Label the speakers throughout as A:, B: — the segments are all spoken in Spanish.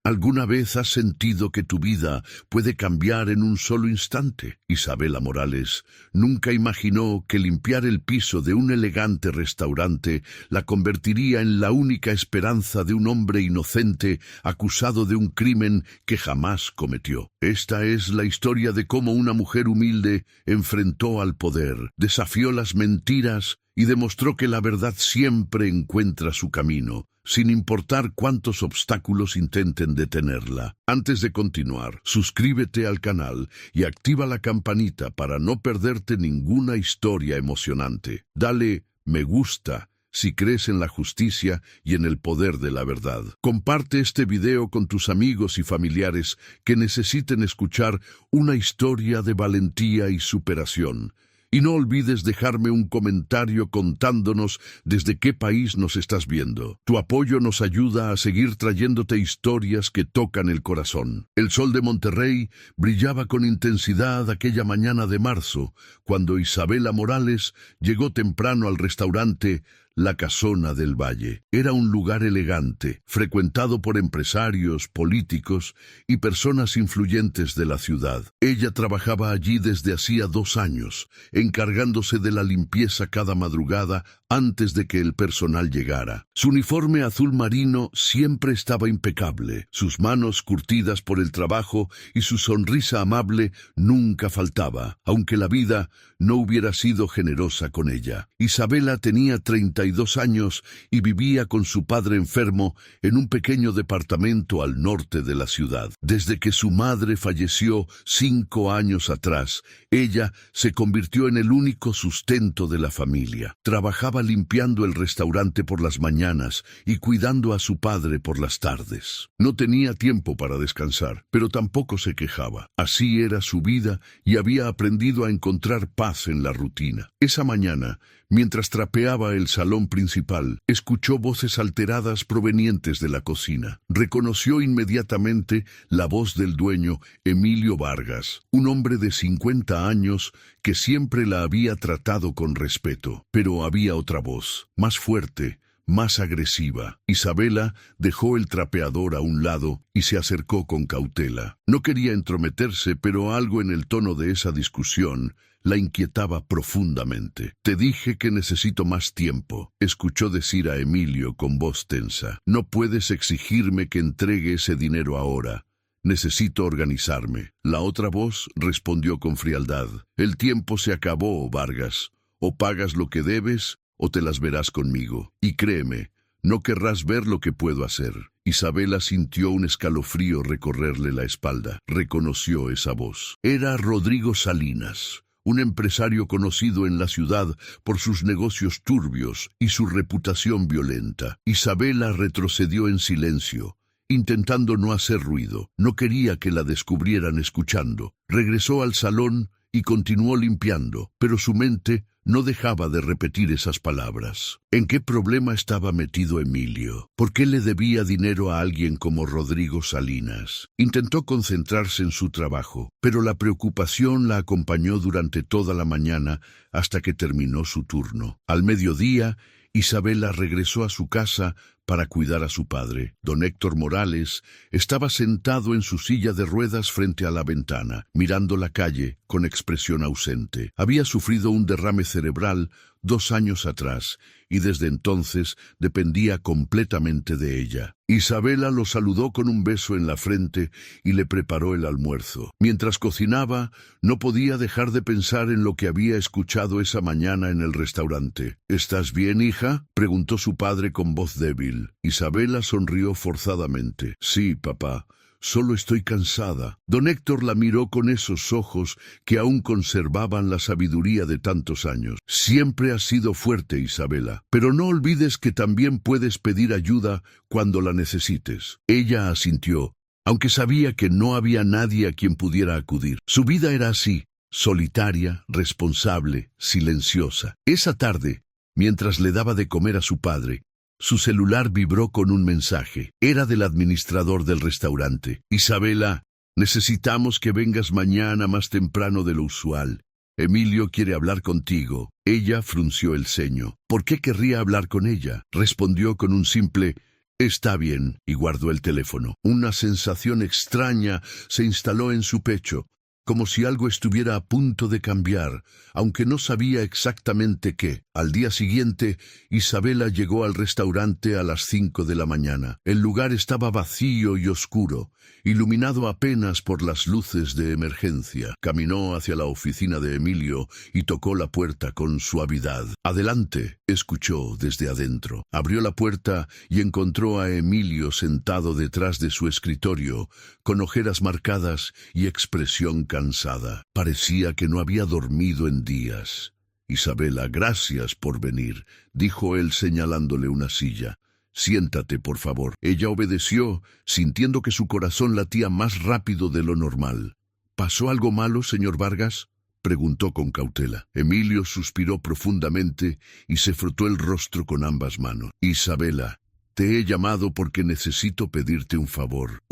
A: ¿Alguna vez has sentido que tu vida puede cambiar en un solo instante? Isabela Morales nunca imaginó que limpiar el piso de un elegante restaurante la convertiría en la única esperanza de un hombre inocente acusado de un crimen que jamás cometió. Esta es la historia de cómo una mujer humilde enfrentó al poder, desafió las mentiras y demostró que la verdad siempre encuentra su camino, sin importar cuántos obstáculos intenten detenerla. Antes de continuar, suscríbete al canal y activa la campanita para no perderte ninguna historia emocionante. Dale me gusta si crees en la justicia y en el poder de la verdad. Comparte este video con tus amigos y familiares que necesiten escuchar una historia de valentía y superación. Y no olvides dejarme un comentario contándonos desde qué país nos estás viendo. Tu apoyo nos ayuda a seguir trayéndote historias que tocan el corazón. El sol de Monterrey brillaba con intensidad aquella mañana de marzo, cuando Isabela Morales llegó temprano al restaurante La Casona del Valle. Era un lugar elegante, frecuentado por empresarios, políticos y personas influyentes de la ciudad. Ella trabajaba allí desde hacía 2 años, encargándose de la limpieza cada madrugada antes de que el personal llegara. Su uniforme azul marino siempre estaba impecable, sus manos curtidas por el trabajo y su sonrisa amable nunca faltaba, aunque la vida no hubiera sido generosa con ella. Isabela tenía 32 años y vivía con su padre enfermo en un pequeño departamento al norte de la ciudad. Desde que su madre falleció 5 años atrás, ella se convirtió en el único sustento de la familia. Trabajaba limpiando el restaurante por las mañanas y cuidando a su padre por las tardes. No tenía tiempo para descansar, pero tampoco se quejaba. Así era su vida y había aprendido a encontrar paz en la rutina. Esa mañana, mientras trapeaba el salón principal, escuchó voces alteradas provenientes de la cocina. Reconoció inmediatamente la voz del dueño, Emilio Vargas, un hombre de 50 años que siempre la había tratado con respeto. Pero había otra voz, más fuerte, más agresiva. Isabela dejó el trapeador a un lado y se acercó con cautela. No quería entrometerse, pero algo en el tono de esa discusión la inquietaba profundamente. «Te dije que necesito más tiempo», escuchó decir a Emilio con voz tensa. «No puedes exigirme que entregue ese dinero ahora. Necesito organizarme». La otra voz respondió con frialdad. «El tiempo se acabó, Vargas. O pagas lo que debes o te las verás conmigo. Y créeme, no querrás ver lo que puedo hacer». Isabela sintió un escalofrío recorrerle la espalda. Reconoció esa voz. Era Rodrigo Salinas, un empresario conocido en la ciudad por sus negocios turbios y su reputación violenta. Isabela retrocedió en silencio, intentando no hacer ruido. No quería que la descubrieran escuchando. Regresó al salón y continuó limpiando, pero su mente no dejaba de repetir esas palabras. ¿En qué problema estaba metido Emilio? ¿Por qué le debía dinero a alguien como Rodrigo Salinas? Intentó concentrarse en su trabajo, pero la preocupación la acompañó durante toda la mañana hasta que terminó su turno. Al mediodía, Isabela regresó a su casa para cuidar a su padre. Don Héctor Morales estaba sentado en su silla de ruedas frente a la ventana, mirando la calle con expresión ausente. Había sufrido un derrame cerebral 2 años atrás y desde entonces dependía completamente de ella. Isabela lo saludó con un beso en la frente y le preparó el almuerzo. Mientras cocinaba, no podía dejar de pensar en lo que había escuchado esa mañana en el restaurante. «¿Estás bien, hija?», preguntó su padre con voz débil. Isabela sonrió forzadamente. «Sí, papá. Solo estoy cansada». Don Héctor la miró con esos ojos que aún conservaban la sabiduría de tantos años. «Siempre has sido fuerte, Isabela, pero no olvides que también puedes pedir ayuda cuando la necesites». Ella asintió, aunque sabía que no había nadie a quien pudiera acudir. Su vida era así, solitaria, responsable, silenciosa. Esa tarde, mientras le daba de comer a su padre, su celular vibró con un mensaje. Era del administrador del restaurante. «Isabela, necesitamos que vengas mañana más temprano de lo usual. Emilio quiere hablar contigo». Ella frunció el ceño. ¿Por qué querría hablar con ella? Respondió con un simple Está bien, y guardó el teléfono. Una sensación extraña se instaló en su pecho, como si algo estuviera a punto de cambiar, aunque no sabía exactamente qué. Al día siguiente, Isabela llegó al restaurante a las 5 de la mañana. El lugar estaba vacío y oscuro, iluminado apenas por las luces de emergencia. Caminó hacia la oficina de Emilio y tocó la puerta con suavidad. «Adelante», escuchó desde adentro. Abrió la puerta y encontró a Emilio sentado detrás de su escritorio, con ojeras marcadas y expresión cansada. Parecía que no había dormido en días. «Isabela, gracias por venir», dijo él señalándole una silla. «Siéntate, por favor». Ella obedeció, sintiendo que su corazón latía más rápido de lo normal. «¿Pasó algo malo, señor Vargas?», preguntó con cautela. Emilio suspiró profundamente y se frotó el rostro con ambas manos. «Isabela, te he llamado porque necesito pedirte un favor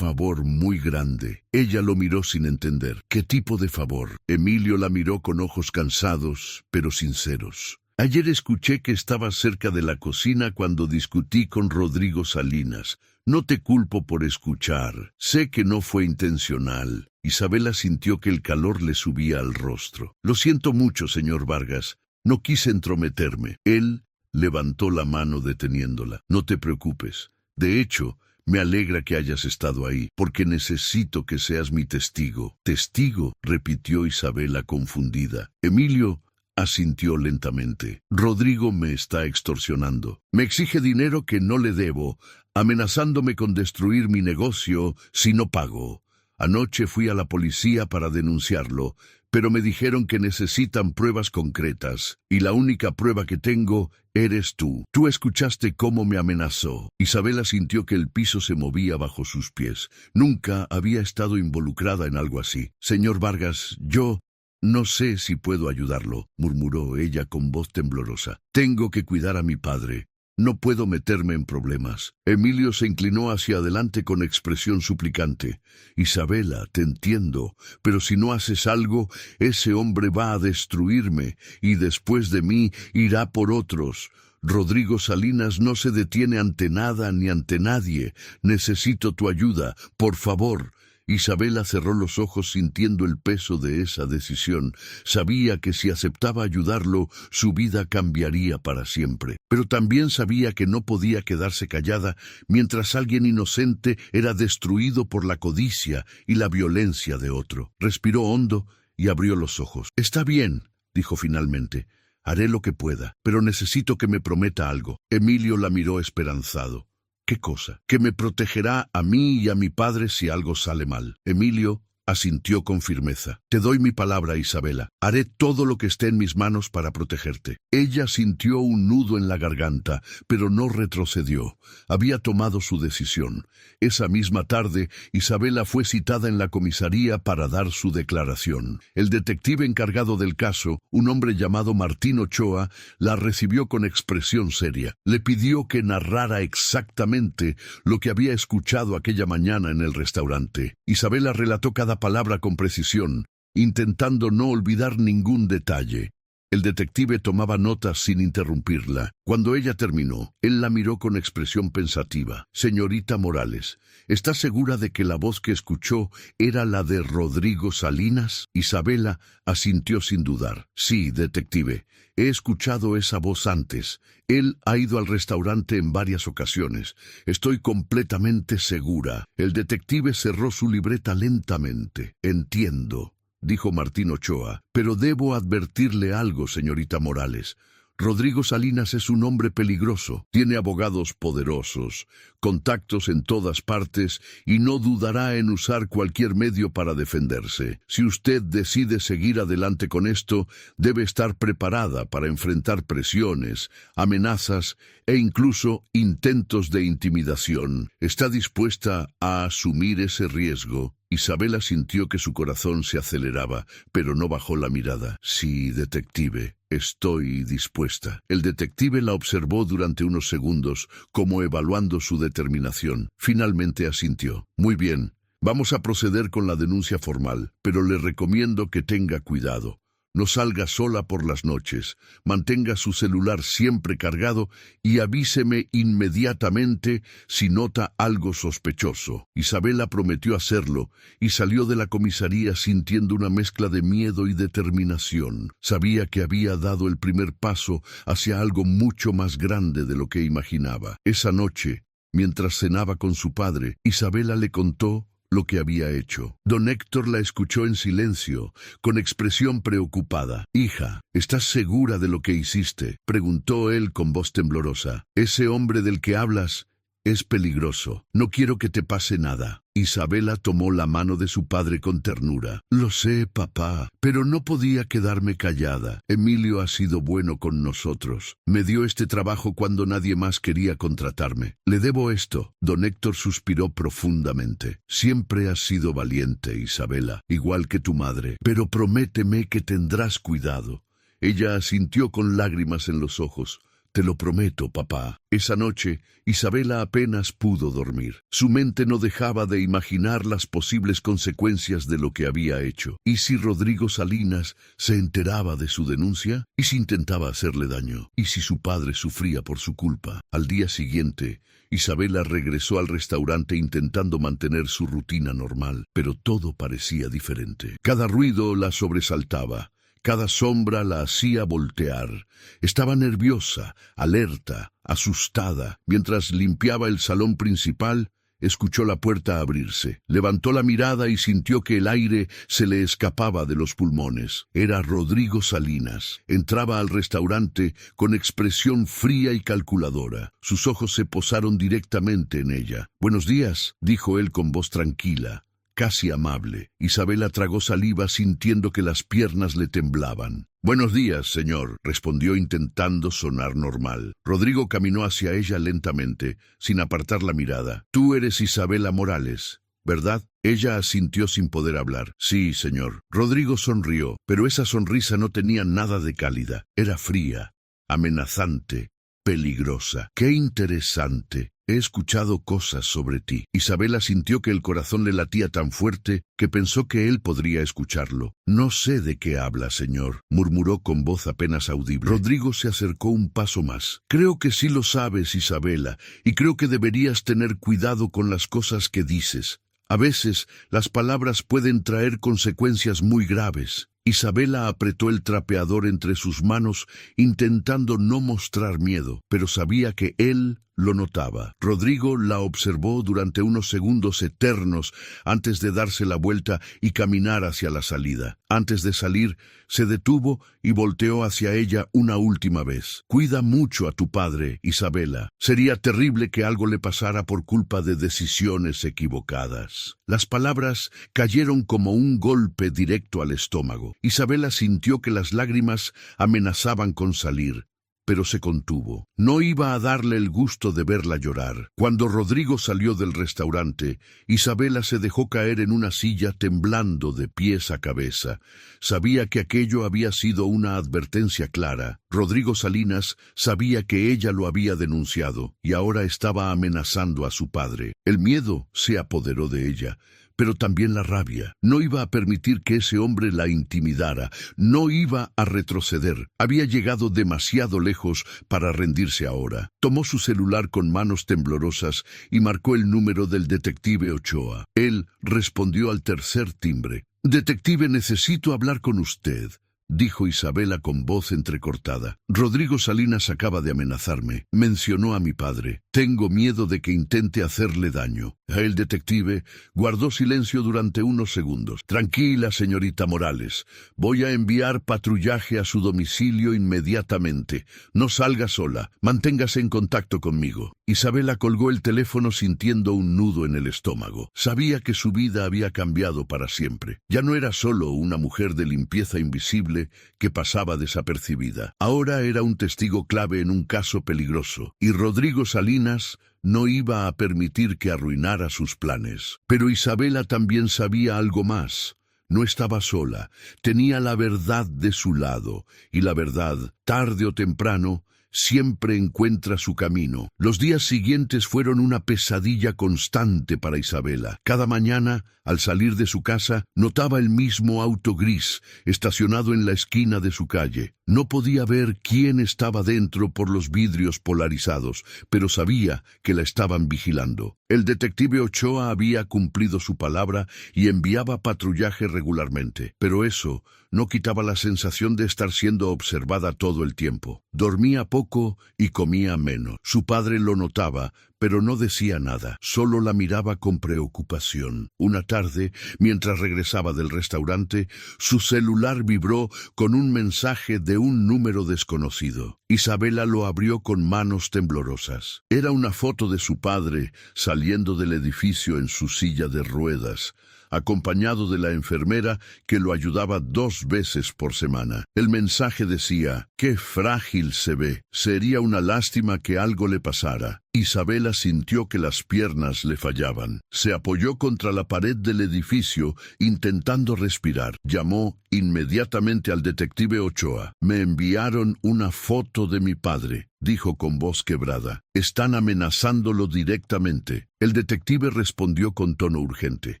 A: muy grande». Ella lo miró sin entender. «¿Qué tipo de favor?». Emilio la miró con ojos cansados, pero sinceros. «Ayer escuché que estabas cerca de la cocina cuando discutí con Rodrigo Salinas. No te culpo por escuchar. Sé que no fue intencional». Isabela sintió que el calor le subía al rostro. «Lo siento mucho, señor Vargas. No quise entrometerme». Él levantó la mano deteniéndola. «No te preocupes. De hecho, me alegra que hayas estado ahí, porque necesito que seas mi testigo». «¿Testigo?», repitió Isabela confundida. Emilio asintió lentamente. «Rodrigo me está extorsionando. Me exige dinero que no le debo, amenazándome con destruir mi negocio si no pago. Anoche fui a la policía para denunciarlo, pero me dijeron que necesitan pruebas concretas, y la única prueba que tengo eres tú. Tú escuchaste cómo me amenazó». Isabela sintió que el piso se movía bajo sus pies. Nunca había estado involucrada en algo así. «Señor Vargas, yo no sé si puedo ayudarlo», murmuró ella con voz temblorosa. «Tengo que cuidar a mi padre. No puedo meterme en problemas». Emilio se inclinó hacia adelante con expresión suplicante. «Isabela, te entiendo, pero si no haces algo, ese hombre va a destruirme, y después de mí irá por otros. Rodrigo Salinas no se detiene ante nada ni ante nadie. Necesito tu ayuda, por favor». Isabela cerró los ojos sintiendo el peso de esa decisión. Sabía que si aceptaba ayudarlo, su vida cambiaría para siempre. Pero también sabía que no podía quedarse callada mientras alguien inocente era destruido por la codicia y la violencia de otro. Respiró hondo y abrió los ojos. «Está bien», dijo finalmente. «Haré lo que pueda, pero necesito que me prometa algo». Emilio la miró esperanzado. «¿Qué cosa?». «Que me protegerá a mí y a mi padre si algo sale mal». Emilio asintió con firmeza. «Te doy mi palabra, Isabela. Haré todo lo que esté en mis manos para protegerte». Ella sintió un nudo en la garganta, pero no retrocedió. Había tomado su decisión. Esa misma tarde, Isabela fue citada en la comisaría para dar su declaración. El detective encargado del caso, un hombre llamado Martín Ochoa, la recibió con expresión seria. Le pidió que narrara exactamente lo que había escuchado aquella mañana en el restaurante. Isabela relató cada palabra con precisión, intentando no olvidar ningún detalle. El detective tomaba notas sin interrumpirla. Cuando ella terminó, él la miró con expresión pensativa. «Señorita Morales, ¿está segura de que la voz que escuchó era la de Rodrigo Salinas?». Isabela asintió sin dudar. «Sí, detective. He escuchado esa voz antes. Él ha ido al restaurante en varias ocasiones. Estoy completamente segura». El detective cerró su libreta lentamente. «Entiendo», dijo Martín Ochoa, «pero debo advertirle algo, señorita Morales. Rodrigo Salinas es un hombre peligroso, tiene abogados poderosos, contactos en todas partes y no dudará en usar cualquier medio para defenderse. Si usted decide seguir adelante con esto, debe estar preparada para enfrentar presiones, amenazas e incluso intentos de intimidación. ¿Está dispuesta a asumir ese riesgo?». Isabela sintió que su corazón se aceleraba, pero no bajó la mirada. «Sí, detective, estoy dispuesta». El detective la observó durante unos segundos, como evaluando su determinación. Finalmente asintió. «Muy bien, vamos a proceder con la denuncia formal, pero le recomiendo que tenga cuidado. No salga sola por las noches, mantenga su celular siempre cargado y avíseme inmediatamente si nota algo sospechoso. Isabela prometió hacerlo y salió de la comisaría sintiendo una mezcla de miedo y determinación. Sabía que había dado el primer paso hacia algo mucho más grande de lo que imaginaba. Esa noche, mientras cenaba con su padre, Isabela le contó lo que había hecho. Don Héctor la escuchó en silencio, con expresión preocupada. «Hija, ¿estás segura de lo que hiciste?», preguntó él con voz temblorosa. «Ese hombre del que hablas es peligroso. No quiero que te pase nada». Isabela tomó la mano de su padre con ternura. «Lo sé, papá, pero no podía quedarme callada. Emilio ha sido bueno con nosotros. Me dio este trabajo cuando nadie más quería contratarme. Le debo esto». Don Héctor suspiró profundamente. «Siempre has sido valiente, Isabela, igual que tu madre. Pero prométeme que tendrás cuidado». Ella asintió con lágrimas en los ojos. «Te lo prometo, papá». Esa noche, Isabela apenas pudo dormir. Su mente no dejaba de imaginar las posibles consecuencias de lo que había hecho. ¿Y si Rodrigo Salinas se enteraba de su denuncia? ¿Y si intentaba hacerle daño? ¿Y si su padre sufría por su culpa? Al día siguiente, Isabela regresó al restaurante intentando mantener su rutina normal, pero todo parecía diferente. Cada ruido la sobresaltaba. Cada sombra la hacía voltear. Estaba nerviosa, alerta, asustada. Mientras limpiaba el salón principal, escuchó la puerta abrirse. Levantó la mirada y sintió que el aire se le escapaba de los pulmones. Era Rodrigo Salinas. Entraba al restaurante con expresión fría y calculadora. Sus ojos se posaron directamente en ella. «Buenos días», dijo él con voz tranquila, casi amable. Isabela tragó saliva sintiendo que las piernas le temblaban. «Buenos días, señor», respondió intentando sonar normal. Rodrigo caminó hacia ella lentamente, sin apartar la mirada. «Tú eres Isabela Morales, ¿verdad?». Ella asintió sin poder hablar. «Sí, señor». Rodrigo sonrió, pero esa sonrisa no tenía nada de cálida. Era fría, amenazante, peligrosa. «Qué interesante. He escuchado cosas sobre ti». Isabela sintió que el corazón le latía tan fuerte que pensó que él podría escucharlo. «No sé de qué habla, señor», murmuró con voz apenas audible. Rodrigo se acercó un paso más. «Creo que sí lo sabes, Isabela, y creo que deberías tener cuidado con las cosas que dices. A veces las palabras pueden traer consecuencias muy graves». Isabela apretó el trapeador entre sus manos, intentando no mostrar miedo, pero sabía que él lo notaba. Rodrigo la observó durante unos segundos eternos antes de darse la vuelta y caminar hacia la salida. Antes de salir, se detuvo y volteó hacia ella una última vez. «Cuida mucho a tu padre, Isabela. Sería terrible que algo le pasara por culpa de decisiones equivocadas». Las palabras cayeron como un golpe directo al estómago. Isabela sintió que las lágrimas amenazaban con salir, pero se contuvo. No iba a darle el gusto de verla llorar. Cuando Rodrigo salió del restaurante, Isabela se dejó caer en una silla temblando de pies a cabeza. Sabía que aquello había sido una advertencia clara. Rodrigo Salinas sabía que ella lo había denunciado y ahora estaba amenazando a su padre. El miedo se apoderó de ella, pero también la rabia. No iba a permitir que ese hombre la intimidara, no iba a retroceder. Había llegado demasiado lejos para rendirse ahora. Tomó su celular con manos temblorosas y marcó el número del detective Ochoa. Él respondió al tercer timbre. «Detective, necesito hablar con usted», dijo Isabela con voz entrecortada. «Rodrigo Salinas acaba de amenazarme. Mencionó a mi padre. Tengo miedo de que intente hacerle daño». El detective guardó silencio durante unos segundos. «Tranquila, señorita Morales. Voy a enviar patrullaje a su domicilio inmediatamente. No salga sola. Manténgase en contacto conmigo». Isabela colgó el teléfono sintiendo un nudo en el estómago. Sabía que su vida había cambiado para siempre. Ya no era solo una mujer de limpieza invisible que pasaba desapercibida. Ahora era un testigo clave en un caso peligroso, y Rodrigo Salinas no iba a permitir que arruinara sus planes. Pero Isabela también sabía algo más. No estaba sola, tenía la verdad de su lado, y la verdad, tarde o temprano, siempre encuentra su camino. Los días siguientes fueron una pesadilla constante para Isabela. Cada mañana, al salir de su casa, notaba el mismo auto gris estacionado en la esquina de su calle. No podía ver quién estaba dentro por los vidrios polarizados, pero sabía que la estaban vigilando. El detective Ochoa había cumplido su palabra y enviaba patrullaje regularmente, pero eso no quitaba la sensación de estar siendo observada todo el tiempo. Dormía poco y comía menos. Su padre lo notaba, pero no decía nada, solo la miraba con preocupación. Una tarde, mientras regresaba del restaurante, su celular vibró con un mensaje de un número desconocido. Isabela lo abrió con manos temblorosas. Era una foto de su padre saliendo del edificio en su silla de ruedas, acompañado de la enfermera que lo ayudaba 2 veces por semana. El mensaje decía: «Qué frágil se ve. Sería una lástima que algo le pasara». Isabela sintió que las piernas le fallaban. Se apoyó contra la pared del edificio intentando respirar. Llamó inmediatamente al detective Ochoa. «Me enviaron una foto de mi padre», dijo con voz quebrada. «Están amenazándolo directamente». El detective respondió con tono urgente: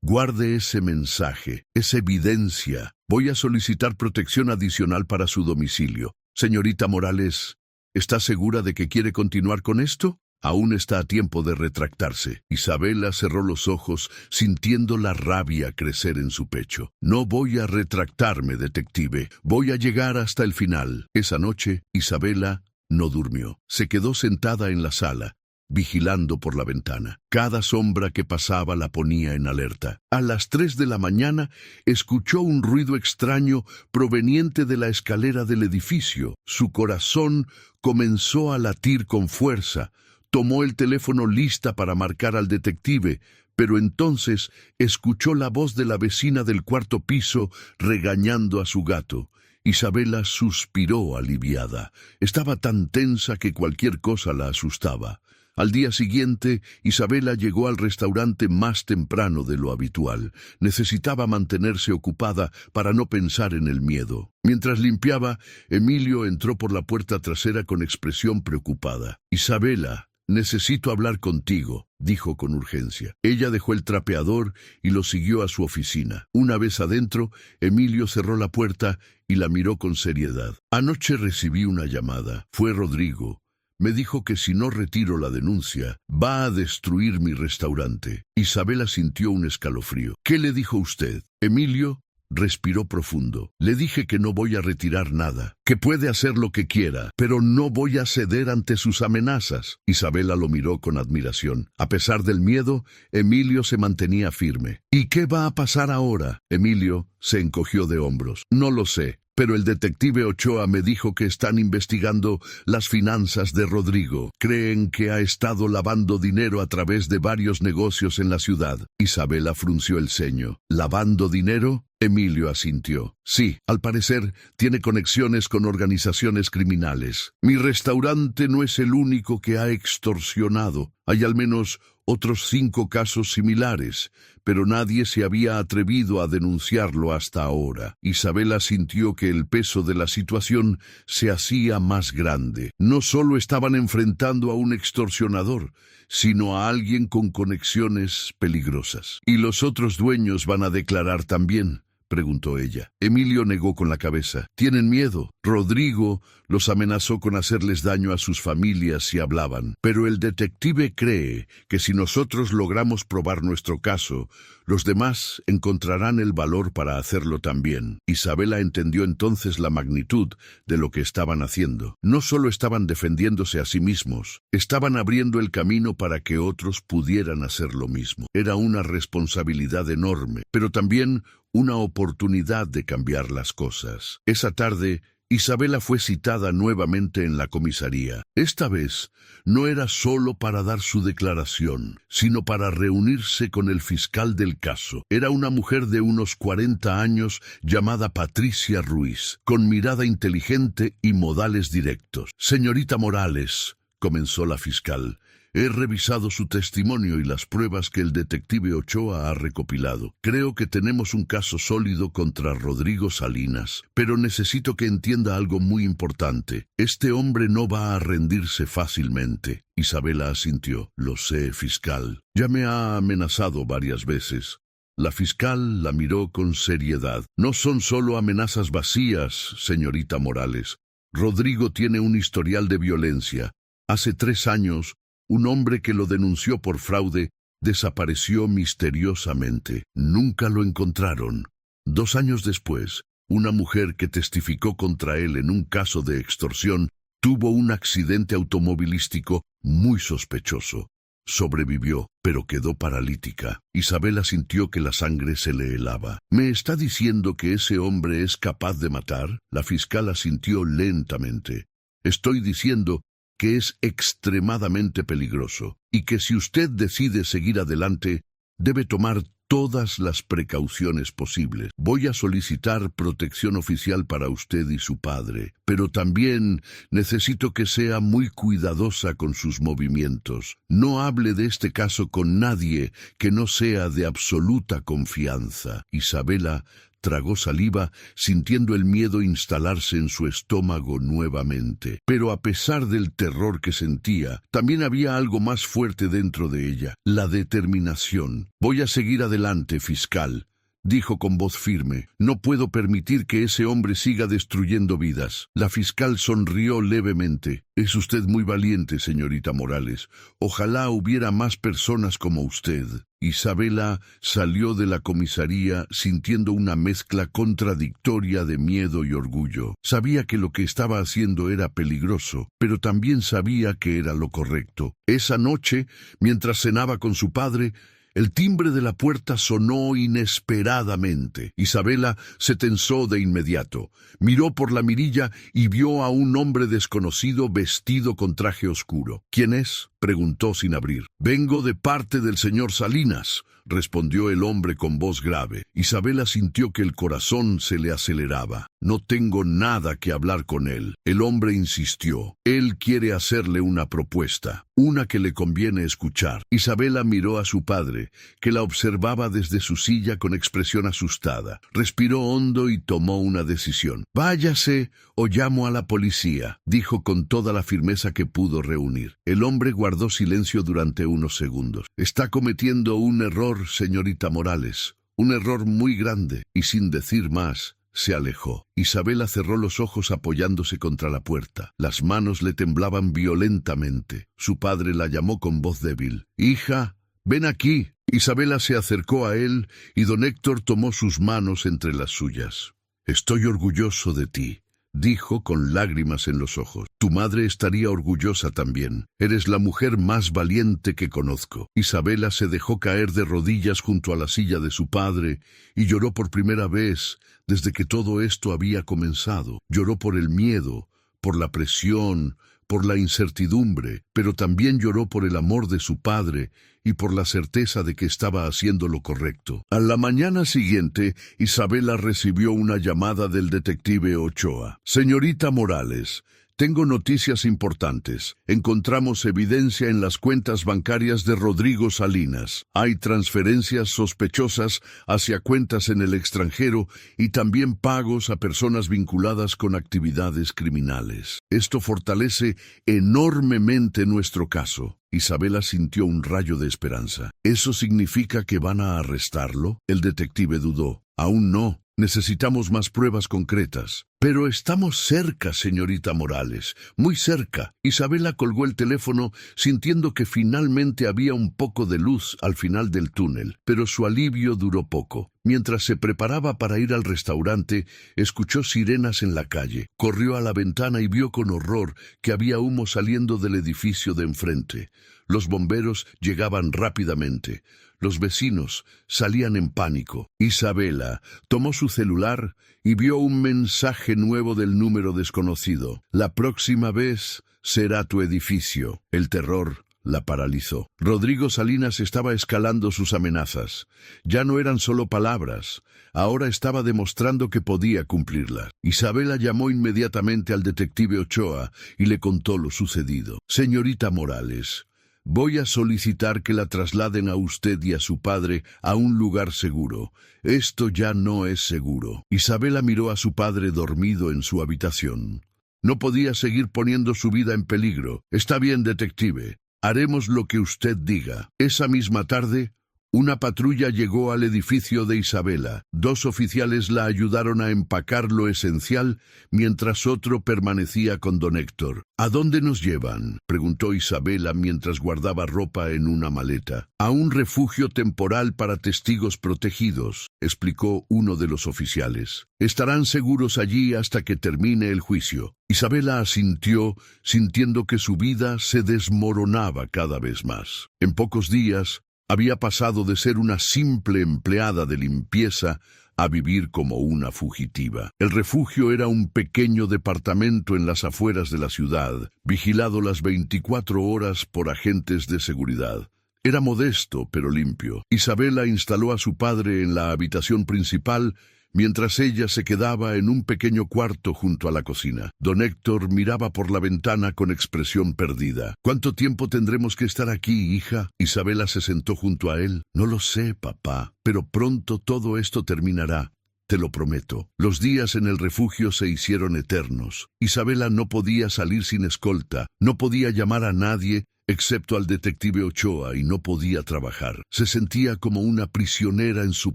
A: «Guarde ese mensaje, es evidencia. Voy a solicitar protección adicional para su domicilio. Señorita Morales, ¿está segura de que quiere continuar con esto? Aún está a tiempo de retractarse». Isabela cerró los ojos, sintiendo la rabia crecer en su pecho. «No voy a retractarme, detective. Voy a llegar hasta el final». Esa noche, Isabela no durmió. Se quedó sentada en la sala, vigilando por la ventana. Cada sombra que pasaba la ponía en alerta. A las 3 de la mañana escuchó un ruido extraño proveniente de la escalera del edificio. Su corazón comenzó a latir con fuerza. Tomó el teléfono lista para marcar al detective, pero entonces escuchó la voz de la vecina del 4º piso regañando a su gato. Isabela suspiró aliviada. Estaba tan tensa que cualquier cosa la asustaba. Al día siguiente, Isabela llegó al restaurante más temprano de lo habitual. Necesitaba mantenerse ocupada para no pensar en el miedo. Mientras limpiaba, Emilio entró por la puerta trasera con expresión preocupada. «Isabela, necesito hablar contigo», dijo con urgencia. Ella dejó el trapeador y lo siguió a su oficina. Una vez adentro, Emilio cerró la puerta y la miró con seriedad. «Anoche recibí una llamada. Fue Rodrigo. Me dijo que si no retiro la denuncia, va a destruir mi restaurante». Isabela sintió un escalofrío. «¿Qué le dijo usted?» Emilio respiró profundo. «Le dije que no voy a retirar nada, que puede hacer lo que quiera, pero no voy a ceder ante sus amenazas». Isabela lo miró con admiración. A pesar del miedo, Emilio se mantenía firme. «¿Y qué va a pasar ahora?» Emilio se encogió de hombros. «No lo sé. Pero el detective Ochoa me dijo que están investigando las finanzas de Rodrigo. Creen que ha estado lavando dinero a través de varios negocios en la ciudad». Isabela frunció el ceño. «¿Lavando dinero?» Emilio asintió. «Sí, al parecer tiene conexiones con organizaciones criminales. Mi restaurante no es el único que ha extorsionado. Hay al menos otros 5 casos similares, pero nadie se había atrevido a denunciarlo hasta ahora». Isabela sintió que el peso de la situación se hacía más grande. No solo estaban enfrentando a un extorsionador, sino a alguien con conexiones peligrosas. «¿Y los otros dueños van a declarar también?», preguntó ella. Emilio negó con la cabeza. «Tienen miedo. Rodrigo los amenazó con hacerles daño a sus familias si hablaban. Pero el detective cree que si nosotros logramos probar nuestro caso, los demás encontrarán el valor para hacerlo también». Isabela entendió entonces la magnitud de lo que estaban haciendo. No solo estaban defendiéndose a sí mismos, estaban abriendo el camino para que otros pudieran hacer lo mismo. Era una responsabilidad enorme, pero también una oportunidad de cambiar las cosas. Esa tarde, Isabela fue citada nuevamente en la comisaría. Esta vez no era solo para dar su declaración, sino para reunirse con el fiscal del caso. Era una mujer de unos 40 años llamada Patricia Ruiz, con mirada inteligente y modales directos. «Señorita Morales», comenzó la fiscal, He revisado su testimonio y las pruebas que el detective Ochoa ha recopilado. Creo que tenemos un caso sólido contra Rodrigo Salinas, pero necesito que entienda algo muy importante. Este hombre no va a rendirse fácilmente. Isabela asintió. Lo sé, fiscal. Ya me ha amenazado varias veces. La fiscal la miró con seriedad. No son solo amenazas vacías, señorita Morales. Rodrigo tiene un historial de violencia. Hace 3 años, un hombre que lo denunció por fraude desapareció misteriosamente. Nunca lo encontraron. 2 años después, una mujer que testificó contra él en un caso de extorsión tuvo un accidente automovilístico muy sospechoso. Sobrevivió, pero quedó paralítica. Isabela sintió que la sangre se le helaba. ¿Me está diciendo que ese hombre es capaz de matar? La fiscal asintió lentamente. Estoy diciendo que es extremadamente peligroso y que si usted decide seguir adelante, debe tomar todas las precauciones posibles. Voy a solicitar protección oficial para usted y su padre, pero también necesito que sea muy cuidadosa con sus movimientos. No hable de este caso con nadie que no sea de absoluta confianza. Isabela tragó saliva, sintiendo el miedo instalarse en su estómago nuevamente. Pero a pesar del terror que sentía, también había algo más fuerte dentro de ella, la determinación. Voy a seguir adelante, fiscal, dijo con voz firme. No puedo permitir que ese hombre siga destruyendo vidas. La fiscal sonrió levemente. Es usted muy valiente, señorita Morales. Ojalá hubiera más personas como usted. Isabela salió de la comisaría sintiendo una mezcla contradictoria de miedo y orgullo. Sabía que lo que estaba haciendo era peligroso, pero también sabía que era lo correcto. Esa noche, mientras cenaba con su padre, el timbre de la puerta sonó inesperadamente. Isabela se tensó de inmediato. Miró por la mirilla y vio a un hombre desconocido vestido con traje oscuro. ¿Quién es?, preguntó sin abrir. Vengo de parte del señor Salinas, respondió el hombre con voz grave. Isabela sintió que el corazón se le aceleraba. No tengo nada que hablar con él. El hombre insistió. Él quiere hacerle una propuesta, una que le conviene escuchar. Isabela miró a su padre, que la observaba desde su silla con expresión asustada. Respiró hondo y tomó una decisión. Váyase o llamo a la policía, dijo con toda la firmeza que pudo reunir. El hombre guardó silencio durante unos segundos. Está cometiendo un error, señorita Morales, un error muy grande, y sin decir más, se alejó. Isabela cerró los ojos apoyándose contra la puerta. Las manos le temblaban violentamente. Su padre la llamó con voz débil. Hija, ven aquí. Isabela se acercó a él y don Héctor tomó sus manos entre las suyas. Estoy orgulloso de ti, dijo con lágrimas en los ojos. Tu madre estaría orgullosa también. Eres la mujer más valiente que conozco. Isabela se dejó caer de rodillas junto a la silla de su padre y lloró por primera vez desde que todo esto había comenzado. Lloró por el miedo, por la presión, por la incertidumbre, pero también lloró por el amor de su padre y por la certeza de que estaba haciendo lo correcto. A la mañana siguiente, Isabela recibió una llamada del detective Ochoa. Señorita Morales, tengo noticias importantes. Encontramos evidencia en las cuentas bancarias de Rodrigo Salinas. Hay transferencias sospechosas hacia cuentas en el extranjero y también pagos a personas vinculadas con actividades criminales. Esto fortalece enormemente nuestro caso. Isabela sintió un rayo de esperanza. ¿Eso significa que van a arrestarlo? El detective dudó. Aún no. Necesitamos más pruebas concretas. Pero estamos cerca, señorita Morales, muy cerca. Isabela colgó el teléfono sintiendo que finalmente había un poco de luz al final del túnel, pero su alivio duró poco. Mientras se preparaba para ir al restaurante, escuchó sirenas en la calle. Corrió a la ventana y vio con horror que había humo saliendo del edificio de enfrente. Los bomberos llegaban rápidamente. Los vecinos salían en pánico. Isabela tomó su celular y vio un mensaje nuevo del número desconocido. La próxima vez será tu edificio. El terror la paralizó. Rodrigo Salinas estaba escalando sus amenazas. Ya no eran solo palabras. Ahora estaba demostrando que podía cumplirlas. Isabela llamó inmediatamente al detective Ochoa y le contó lo sucedido. Señorita Morales, Voy a solicitar que la trasladen a usted y a su padre a un lugar seguro. Esto ya no es seguro. Isabela miró a su padre dormido en su habitación. No podía seguir poniendo su vida en peligro. Está bien, detective. Haremos lo que usted diga. Esa misma tarde, una patrulla llegó al edificio de Isabela. 2 oficiales la ayudaron a empacar lo esencial, mientras otro permanecía con don Héctor. ¿A dónde nos llevan?, preguntó Isabela mientras guardaba ropa en una maleta. A un refugio temporal para testigos protegidos, explicó uno de los oficiales. Estarán seguros allí hasta que termine el juicio. Isabela asintió, sintiendo que su vida se desmoronaba cada vez más. En pocos días, había pasado de ser una simple empleada de limpieza a vivir como una fugitiva. El refugio era un pequeño departamento en las afueras de la ciudad, vigilado las 24 horas por agentes de seguridad. Era modesto, pero limpio. Isabela instaló a su padre en la habitación principal, mientras ella se quedaba en un pequeño cuarto junto a la cocina. Don Héctor miraba por la ventana con expresión perdida. ¿Cuánto tiempo tendremos que estar aquí, hija? Isabela se sentó junto a él. No lo sé, papá, pero pronto todo esto terminará. Te lo prometo. Los días en el refugio se hicieron eternos. Isabela no podía salir sin escolta, no podía llamar a nadie, excepto al detective Ochoa, y no podía trabajar. Se sentía como una prisionera en su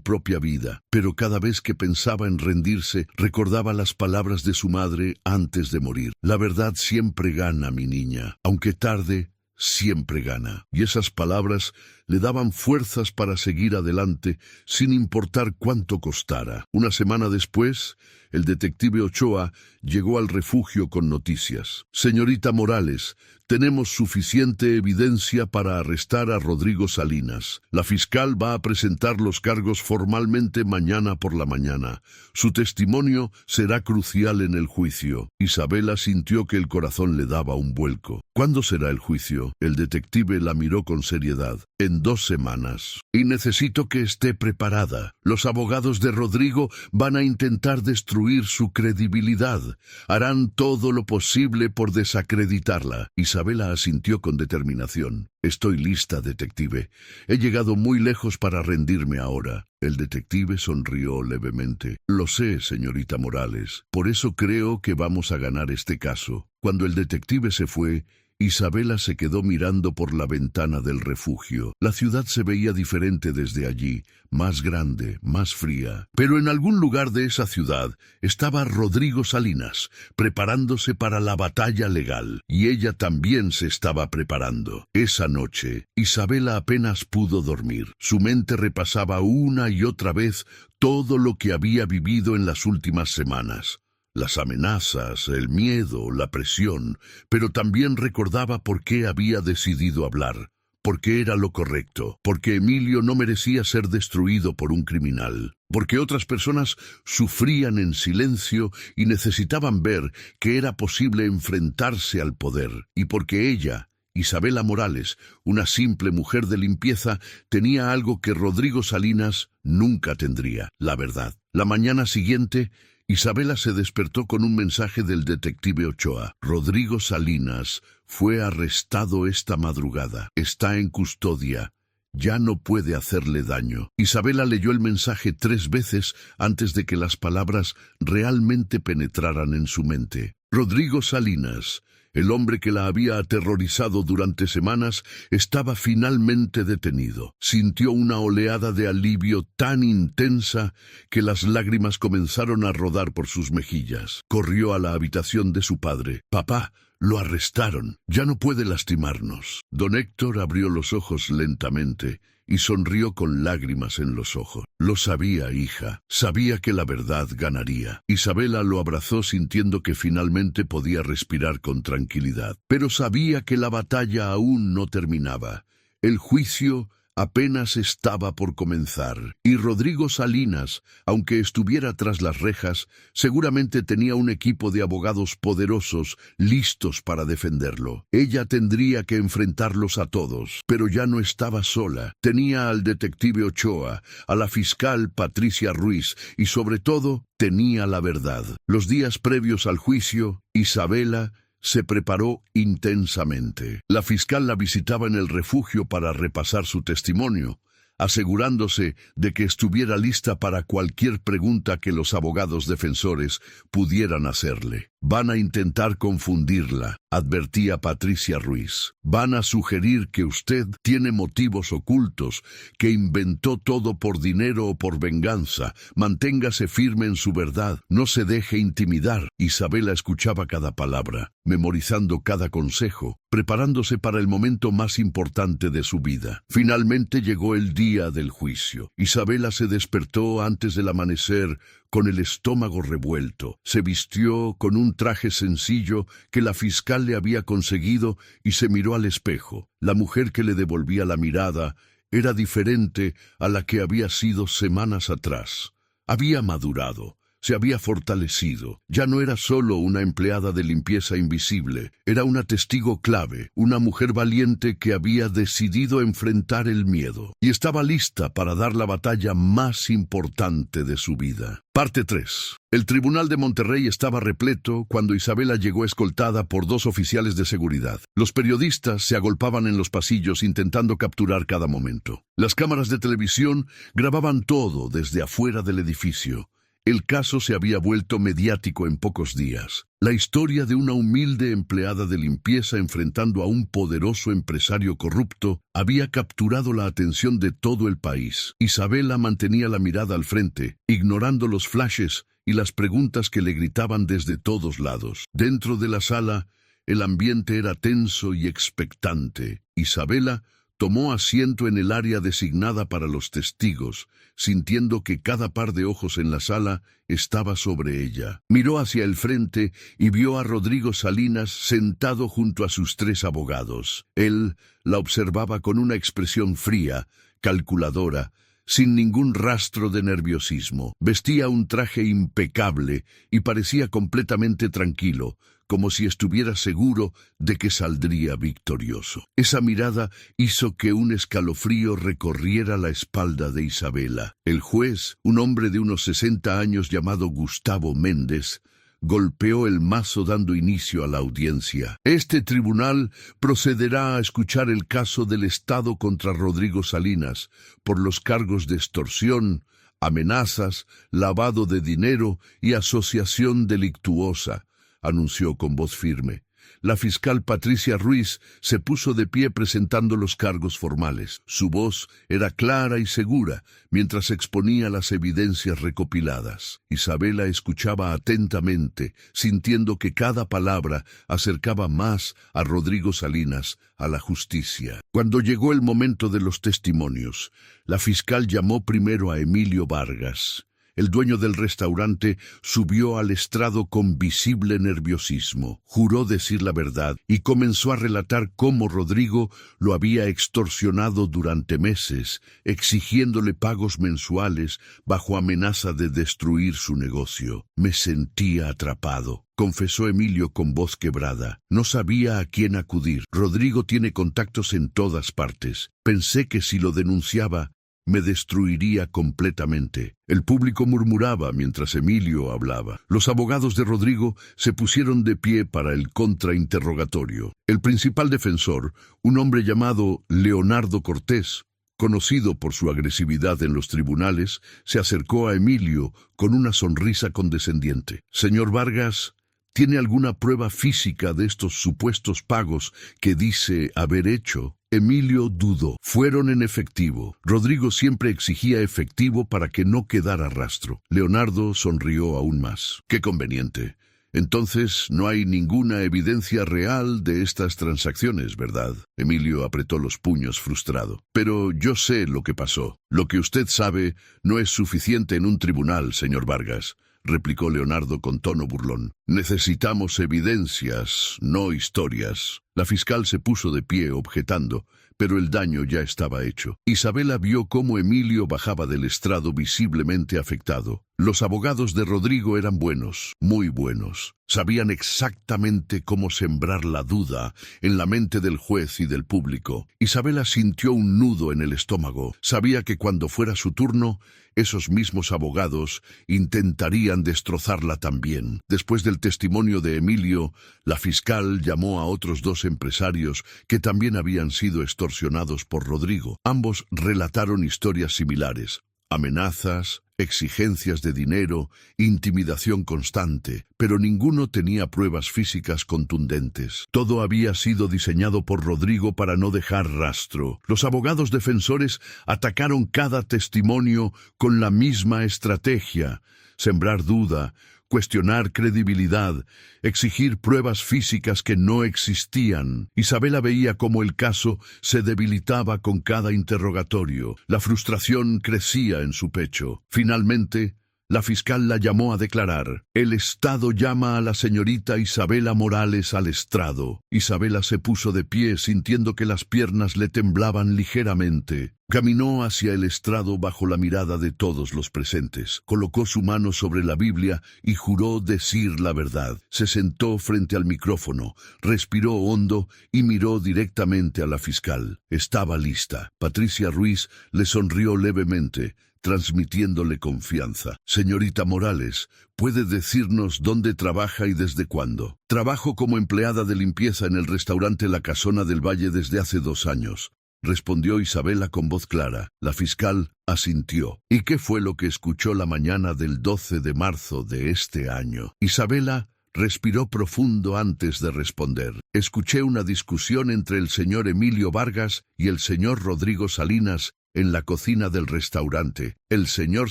A: propia vida, pero cada vez que pensaba en rendirse, recordaba las palabras de su madre antes de morir. La verdad siempre gana, mi niña. Aunque tarde, siempre gana. Y esas palabras le daban fuerzas para seguir adelante, sin importar cuánto costara. Una semana después, el detective Ochoa llegó al refugio con noticias. Señorita Morales, tenemos suficiente evidencia para arrestar a Rodrigo Salinas. La fiscal va a presentar los cargos formalmente mañana por la mañana. Su testimonio será crucial en el juicio. Isabela sintió que el corazón le daba un vuelco. ¿Cuándo será el juicio? El detective la miró con seriedad. En 2 semanas. Y necesito que esté preparada. Los abogados de Rodrigo van a intentar destruir su credibilidad. Harán todo lo posible por desacreditarla. Isabela asintió con determinación. Estoy lista, detective. He llegado muy lejos para rendirme ahora. El detective sonrió levemente. Lo sé, señorita Morales. Por eso creo que vamos a ganar este caso. Cuando el detective se fue, Isabela se quedó mirando por la ventana del refugio. La ciudad se veía diferente desde allí, más grande, más fría. Pero en algún lugar de esa ciudad estaba Rodrigo Salinas, preparándose para la batalla legal, y ella también se estaba preparando. Esa noche, Isabela apenas pudo dormir. Su mente repasaba una y otra vez todo lo que había vivido en las últimas semanas. Las amenazas, el miedo, la presión, pero también recordaba por qué había decidido hablar, porque era lo correcto, porque Emilio no merecía ser destruido por un criminal, porque otras personas sufrían en silencio y necesitaban ver que era posible enfrentarse al poder, y porque ella, Isabela Morales, una simple mujer de limpieza, tenía algo que Rodrigo Salinas nunca tendría: la verdad. La mañana siguiente, Isabela se despertó con un mensaje del detective Ochoa. Rodrigo Salinas fue arrestado esta madrugada. Está en custodia. Ya no puede hacerle daño. Isabela leyó el mensaje 3 veces antes de que las palabras realmente penetraran en su mente. Rodrigo Salinas, el hombre que la había aterrorizado durante semanas, estaba finalmente detenido. Sintió una oleada de alivio tan intensa que las lágrimas comenzaron a rodar por sus mejillas. Corrió a la habitación de su padre. «Papá, lo arrestaron. Ya no puede lastimarnos». Don Héctor abrió los ojos lentamente y sonrió con lágrimas en los ojos. «Lo sabía, hija. Sabía que la verdad ganaría». Isabela lo abrazó sintiendo que finalmente podía respirar con tranquilidad. Pero sabía que la batalla aún no terminaba. El juicio apenas estaba por comenzar, y Rodrigo Salinas, aunque estuviera tras las rejas, seguramente tenía un equipo de abogados poderosos listos para defenderlo. Ella tendría que enfrentarlos a todos, pero ya no estaba sola. Tenía al detective Ochoa, a la fiscal Patricia Ruiz y, sobre todo, tenía la verdad. Los días previos al juicio, Isabela se preparó intensamente. La fiscal la visitaba en el refugio para repasar su testimonio, asegurándose de que estuviera lista para cualquier pregunta que los abogados defensores pudieran hacerle. Van a intentar confundirla, advertía Patricia Ruiz. Van a sugerir que usted tiene motivos ocultos, que inventó todo por dinero o por venganza. Manténgase firme en su verdad, no se deje intimidar. Isabela escuchaba cada palabra, memorizando cada consejo, preparándose para el momento más importante de su vida. Finalmente llegó el día del juicio. Isabela se despertó antes del amanecer con el estómago revuelto. Se vistió con un traje sencillo que la fiscal le había conseguido y se miró al espejo. La mujer que le devolvía la mirada era diferente a la que había sido semanas atrás. Había madurado. Se había fortalecido. Ya no era solo una empleada de limpieza invisible, era una testigo clave, una mujer valiente que había decidido enfrentar el miedo y estaba lista para dar la batalla más importante de su vida. Parte 3. El Tribunal de Monterrey estaba repleto cuando Isabela llegó escoltada por 2 oficiales de seguridad. Los periodistas se agolpaban en los pasillos intentando capturar cada momento. Las cámaras de televisión grababan todo desde afuera del edificio. El caso se había vuelto mediático en pocos días. La historia de una humilde empleada de limpieza enfrentando a un poderoso empresario corrupto había capturado la atención de todo el país. Isabela mantenía la mirada al frente, ignorando los flashes y las preguntas que le gritaban desde todos lados. Dentro de la sala, el ambiente era tenso y expectante. Isabela tomó asiento en el área designada para los testigos, sintiendo que cada par de ojos en la sala estaba sobre ella. Miró hacia el frente y vio a Rodrigo Salinas sentado junto a sus 3 abogados. Él la observaba con una expresión fría, calculadora, sin ningún rastro de nerviosismo. Vestía un traje impecable y parecía completamente tranquilo, como si estuviera seguro de que saldría victorioso. Esa mirada hizo que un escalofrío recorriera la espalda de Isabela. El juez, un hombre de unos 60 años llamado Gustavo Méndez, golpeó el mazo dando inicio a la audiencia. Este tribunal procederá a escuchar el caso del Estado contra Rodrigo Salinas por los cargos de extorsión, amenazas, lavado de dinero y asociación delictuosa, anunció con voz firme. La fiscal Patricia Ruiz se puso de pie presentando los cargos formales. Su voz era clara y segura mientras exponía las evidencias recopiladas. Isabela escuchaba atentamente, sintiendo que cada palabra acercaba más a Rodrigo Salinas a la justicia. Cuando llegó el momento de los testimonios, la fiscal llamó primero a Emilio Vargas. El dueño del restaurante subió al estrado con visible nerviosismo. Juró decir la verdad y comenzó a relatar cómo Rodrigo lo había extorsionado durante meses, exigiéndole pagos mensuales bajo amenaza de destruir su negocio. Me sentía atrapado, confesó Emilio con voz quebrada. No sabía a quién acudir. Rodrigo tiene contactos en todas partes. Pensé que si lo denunciaba, me destruiría completamente. El público murmuraba mientras Emilio hablaba. Los abogados de Rodrigo se pusieron de pie para el contrainterrogatorio. El principal defensor, un hombre llamado Leonardo Cortés, conocido por su agresividad en los tribunales, se acercó a Emilio con una sonrisa condescendiente. Señor Vargas, ¿tiene alguna prueba física de estos supuestos pagos que dice haber hecho? Emilio dudó. Fueron en efectivo. Rodrigo siempre exigía efectivo para que no quedara rastro. Leonardo sonrió aún más. ¡Qué conveniente! Entonces, no hay ninguna evidencia real de estas transacciones, ¿verdad? Emilio apretó los puños frustrado. Pero yo sé lo que pasó. Lo que usted sabe no es suficiente en un tribunal, señor Vargas, replicó Leonardo con tono burlón. Necesitamos evidencias, no historias. La fiscal se puso de pie objetando, pero el daño ya estaba hecho. Isabela vio cómo Emilio bajaba del estrado visiblemente afectado. Los abogados de Rodrigo eran buenos, muy buenos. Sabían exactamente cómo sembrar la duda en la mente del juez y del público. Isabela sintió un nudo en el estómago. Sabía que cuando fuera su turno, esos mismos abogados intentarían destrozarla también. Después del el testimonio de Emilio, la fiscal llamó a otros 2 empresarios que también habían sido extorsionados por Rodrigo. Ambos relataron historias similares: amenazas, exigencias de dinero, intimidación constante, pero ninguno tenía pruebas físicas contundentes. Todo había sido diseñado por Rodrigo para no dejar rastro. Los abogados defensores atacaron cada testimonio con la misma estrategia: sembrar duda, cuestionar credibilidad, exigir pruebas físicas que no existían. Isabela veía cómo el caso se debilitaba con cada interrogatorio. La frustración crecía en su pecho. Finalmente, la fiscal la llamó a declarar. El Estado llama a la señorita Isabela Morales al estrado. Isabela se puso de pie, sintiendo que las piernas le temblaban ligeramente. Caminó hacia el estrado bajo la mirada de todos los presentes. Colocó su mano sobre la Biblia y juró decir la verdad. Se sentó frente al micrófono, respiró hondo y miró directamente a la fiscal. Estaba lista. Patricia Ruiz le sonrió levemente, transmitiéndole confianza. Señorita Morales, ¿puede decirnos dónde trabaja y desde cuándo? Trabajo como empleada de limpieza en el restaurante La Casona del Valle desde hace 2 años, respondió Isabela con voz clara. La fiscal asintió. ¿Y qué fue lo que escuchó la mañana del 12 de marzo de este año? Isabela respiró profundo antes de responder. Escuché una discusión entre el señor Emilio Vargas y el señor Rodrigo Salinas en la cocina del restaurante. El señor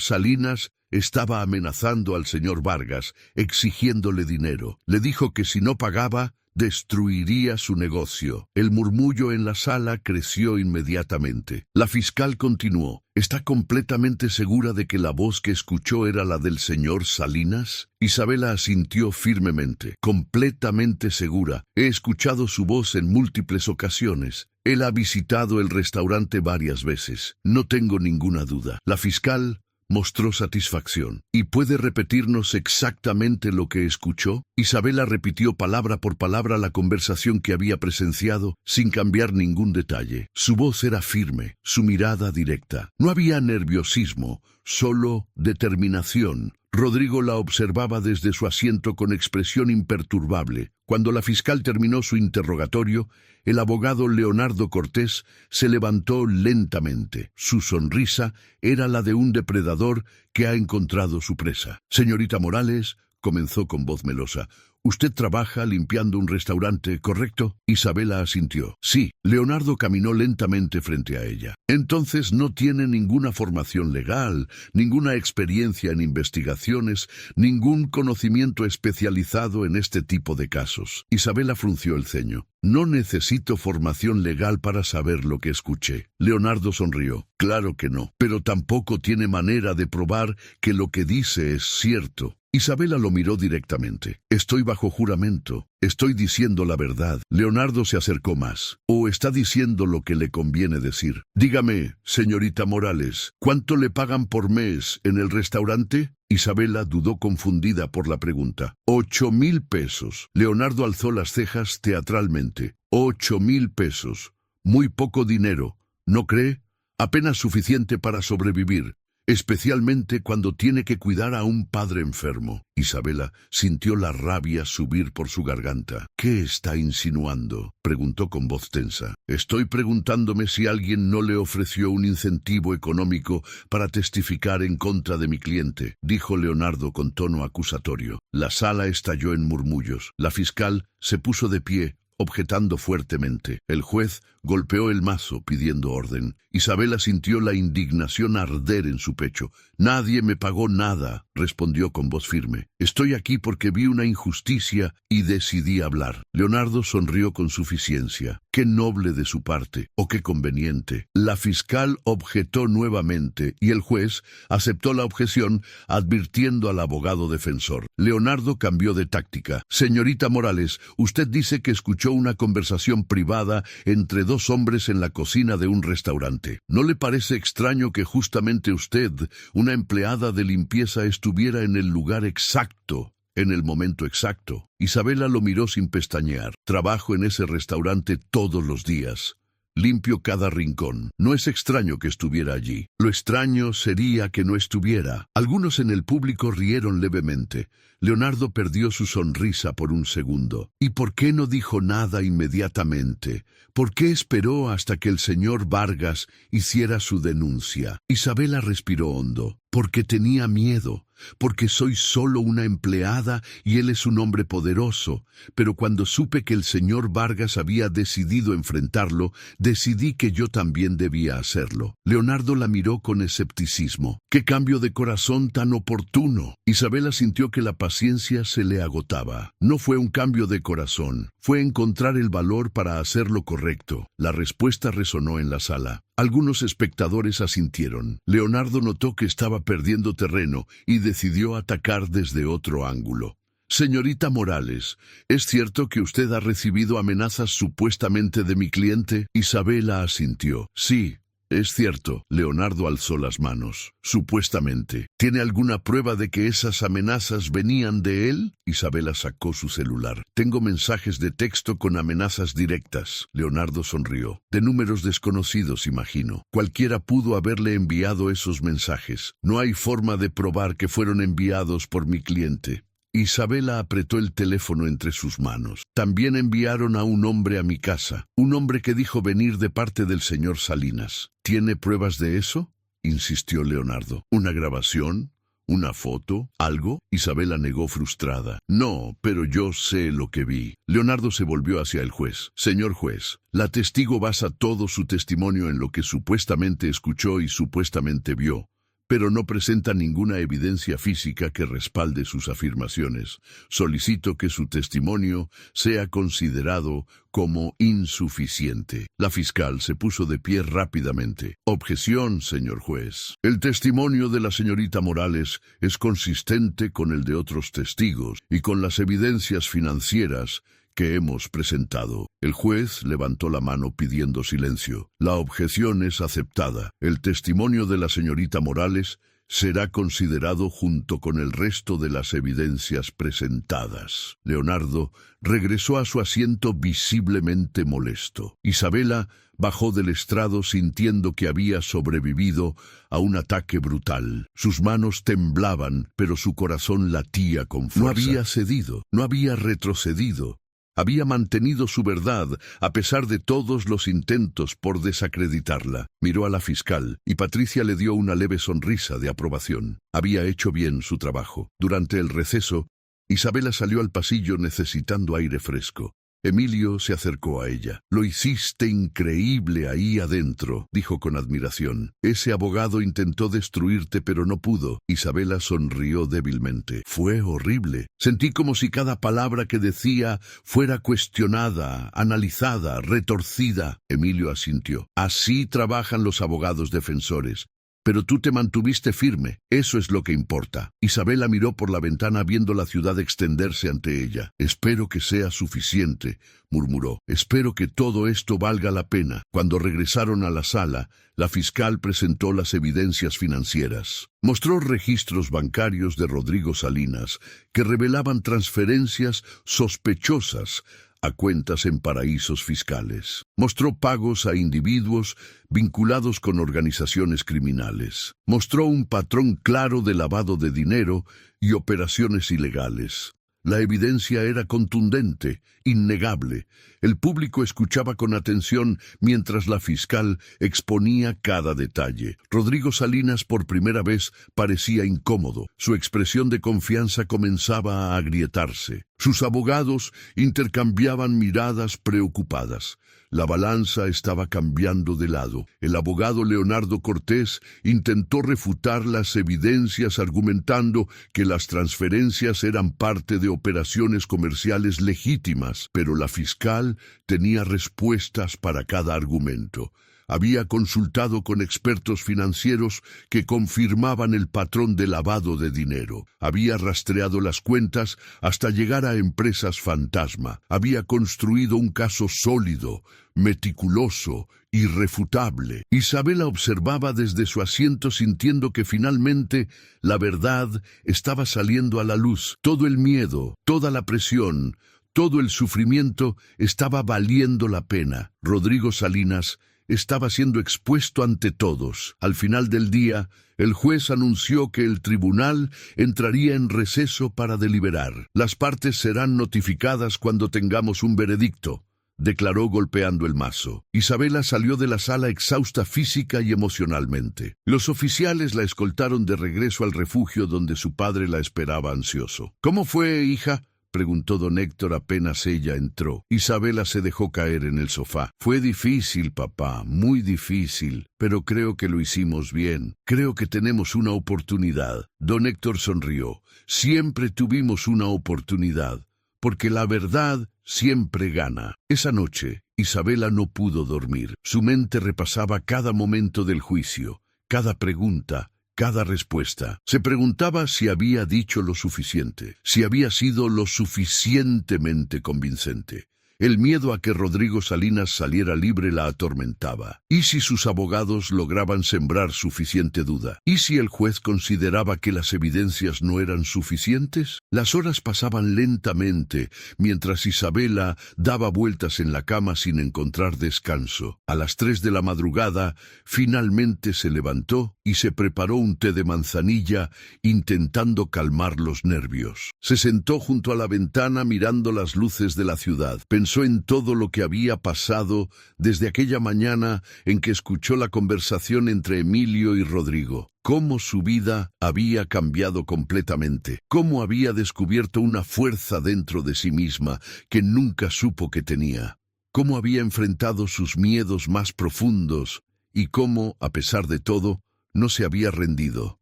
A: Salinas estaba amenazando al señor Vargas, exigiéndole dinero. Le dijo que si no pagaba, destruiría su negocio. El murmullo en la sala creció inmediatamente. La fiscal continuó. ¿Está completamente segura de que la voz que escuchó era la del señor Salinas? Isabela asintió firmemente. Completamente segura. He escuchado su voz en múltiples ocasiones. Él ha visitado el restaurante varias veces. No tengo ninguna duda. La fiscal mostró satisfacción. ¿Y puede repetirnos exactamente lo que escuchó? Isabela repitió palabra por palabra la conversación que había presenciado, sin cambiar ningún detalle. Su voz era firme, su mirada directa. No había nerviosismo, solo determinación. Rodrigo la observaba desde su asiento con expresión imperturbable. Cuando la fiscal terminó su interrogatorio, el abogado Leonardo Cortés se levantó lentamente. Su sonrisa era la de un depredador que ha encontrado su presa. Señorita Morales, comenzó con voz melosa, «Usted trabaja limpiando un restaurante, ¿correcto?» Isabela asintió. Sí. Leonardo caminó lentamente frente a ella. Entonces no tiene ninguna formación legal, ninguna experiencia en investigaciones, ningún conocimiento especializado en este tipo de casos. Isabela frunció el ceño. No necesito formación legal para saber lo que escuché. Leonardo sonrió. Claro que no, pero tampoco tiene manera de probar que lo que dice es cierto. Isabela lo miró directamente. Estoy bajo juramento. Estoy diciendo la verdad. Leonardo se acercó más. ¿O está diciendo lo que le conviene decir? Dígame, señorita Morales, ¿cuánto le pagan por mes en el restaurante? Isabela dudó confundida por la pregunta. 8,000 pesos. Leonardo alzó las cejas teatralmente. 8,000 pesos. Muy poco dinero, ¿no cree? Apenas suficiente para sobrevivir, especialmente cuando tiene que cuidar a un padre enfermo. Isabela sintió la rabia subir por su garganta. ¿Qué está insinuando?, preguntó con voz tensa. Estoy preguntándome si alguien no le ofreció un incentivo económico para testificar en contra de mi cliente, dijo Leonardo con tono acusatorio. La sala estalló en murmullos. La fiscal se puso de pie, objetando fuertemente. El juez golpeó el mazo pidiendo orden. Isabela sintió la indignación arder en su pecho. Nadie me pagó nada, respondió con voz firme. Estoy aquí porque vi una injusticia y decidí hablar. Leonardo sonrió con suficiencia. Qué noble de su parte, o qué conveniente. La fiscal objetó nuevamente y el juez aceptó la objeción, advirtiendo al abogado defensor. Leonardo cambió de táctica. Señorita Morales, usted dice que escuchó una conversación privada entre 2 hombres en la cocina de un restaurante. ¿No le parece extraño que justamente usted, una empleada de limpieza, estuviera en el lugar exacto, en el momento exacto? Isabela lo miró sin pestañear. Trabajo en ese restaurante todos los días. limpio cada rincón. No es extraño que estuviera allí. Lo extraño sería que no estuviera. Algunos en el público rieron levemente. Leonardo perdió su sonrisa por un segundo. ¿Y por qué no dijo nada inmediatamente? ¿Por qué esperó hasta que el señor Vargas hiciera su denuncia? Isabela respiró hondo. Porque tenía miedo, porque soy solo una empleada y él es un hombre poderoso. Pero cuando supe que el señor Vargas había decidido enfrentarlo, decidí que yo también debía hacerlo. Leonardo la miró con escepticismo. ¡Qué cambio de corazón tan oportuno! Isabela sintió que la paciencia se le agotaba. No fue un cambio de corazón, fue encontrar el valor para hacer lo correcto. La respuesta resonó en la sala. Algunos espectadores asintieron. Leonardo notó que estaba perdiendo terreno y decidió atacar desde otro ángulo. Señorita Morales, ¿es cierto que usted ha recibido amenazas supuestamente de mi cliente? Isabela asintió. Sí. Es cierto. Leonardo alzó las manos. Supuestamente. ¿Tiene alguna prueba de que esas amenazas venían de él? Isabela sacó su celular. Tengo mensajes de texto con amenazas directas. Leonardo sonrió. De números desconocidos, imagino. Cualquiera pudo haberle enviado esos mensajes. No hay forma de probar que fueron enviados por mi cliente. Isabela apretó el teléfono entre sus manos. También enviaron a un hombre a mi casa, un hombre que dijo venir de parte del señor Salinas. ¿Tiene pruebas de eso?, insistió Leonardo. ¿Una grabación? ¿Una foto? ¿Algo? Isabela negó frustrada. No, pero yo sé lo que vi. Leonardo se volvió hacia el juez. Señor juez, la testigo basa todo su testimonio en lo que supuestamente escuchó y supuestamente vio, pero no presenta ninguna evidencia física que respalde sus afirmaciones. Solicito que su testimonio sea considerado como insuficiente. La fiscal se puso de pie rápidamente. Objeción, señor juez. El testimonio de la señorita Morales es consistente con el de otros testigos y con las evidencias financieras que hemos presentado. El juez levantó la mano pidiendo silencio. La objeción es aceptada. El testimonio de la señorita Morales será considerado junto con el resto de las evidencias presentadas. Leonardo regresó a su asiento visiblemente molesto. Isabela bajó del estrado sintiendo que había sobrevivido a un ataque brutal. Sus manos temblaban, pero su corazón latía con fuerza. No había cedido, no había retrocedido. Había mantenido su verdad a pesar de todos los intentos por desacreditarla. Miró a la fiscal y Patricia le dio una leve sonrisa de aprobación. Había hecho bien su trabajo. Durante el receso, Isabela salió al pasillo necesitando aire fresco. Emilio se acercó a ella. «Lo hiciste increíble ahí adentro», dijo con admiración. «Ese abogado intentó destruirte, pero no pudo». Isabela sonrió débilmente. «Fue horrible. Sentí como si cada palabra que decía fuera cuestionada, analizada, retorcida». Emilio asintió. «Así trabajan los abogados defensores. Pero tú te mantuviste firme, eso es lo que importa». Isabela miró por la ventana viendo la ciudad extenderse ante ella. «Espero que sea suficiente», murmuró. «Espero que todo esto valga la pena». Cuando regresaron a la sala, la fiscal presentó las evidencias financieras. Mostró registros bancarios de Rodrigo Salinas que revelaban transferencias sospechosas a cuentas en paraísos fiscales. Mostró pagos a individuos vinculados con organizaciones criminales. Mostró un patrón claro de lavado de dinero y operaciones ilegales. La evidencia era contundente, innegable. El público escuchaba con atención mientras la fiscal exponía cada detalle. Rodrigo Salinas por primera vez parecía incómodo. Su expresión de confianza comenzaba a agrietarse. Sus abogados intercambiaban miradas preocupadas. La balanza estaba cambiando de lado. El abogado Leonardo Cortés intentó refutar las evidencias argumentando que las transferencias eran parte de operaciones comerciales legítimas, pero la fiscal tenía respuestas para cada argumento. Había consultado con expertos financieros que confirmaban el patrón de lavado de dinero. Había rastreado las cuentas hasta llegar a empresas fantasma. Había construido un caso sólido, meticuloso, irrefutable. Isabela observaba desde su asiento sintiendo que finalmente la verdad estaba saliendo a la luz. Todo el miedo, toda la presión, Todo el sufrimiento estaba valiendo la pena. Rodrigo Salinas estaba siendo expuesto ante todos. Al final del día, el juez anunció que el tribunal entraría en receso para deliberar. Las partes serán notificadas cuando tengamos un veredicto, declaró golpeando el mazo. Isabela salió de la sala exhausta física y emocionalmente. Los oficiales la escoltaron de regreso al refugio donde su padre la esperaba ansioso. ¿Cómo fue, hija?, preguntó don Héctor apenas ella entró. Isabela se dejó caer en el sofá. Fue difícil, papá, muy difícil, pero creo que lo hicimos bien. Creo que tenemos una oportunidad. Don Héctor sonrió. Siempre tuvimos una oportunidad, porque la verdad siempre gana. Esa noche, Isabela no pudo dormir. Su mente repasaba cada momento del juicio, cada pregunta, cada respuesta. Se preguntaba si había dicho lo suficiente, si había sido lo suficientemente convincente. El miedo a que Rodrigo Salinas saliera libre la atormentaba. ¿Y si sus abogados lograban sembrar suficiente duda? ¿Y si el juez consideraba que las evidencias no eran suficientes? Las horas pasaban lentamente, mientras Isabela daba vueltas en la cama sin encontrar descanso. A las 3 de la madrugada, finalmente se levantó y se preparó un té de manzanilla, intentando calmar los nervios. Se sentó junto a la ventana mirando las luces de la ciudad. Pensó en todo lo que había pasado desde aquella mañana en que escuchó la conversación entre Emilio y Rodrigo. Cómo su vida había cambiado completamente. Cómo había descubierto una fuerza dentro de sí misma que nunca supo que tenía. Cómo había enfrentado sus miedos más profundos y cómo, a pesar de todo, no se había rendido.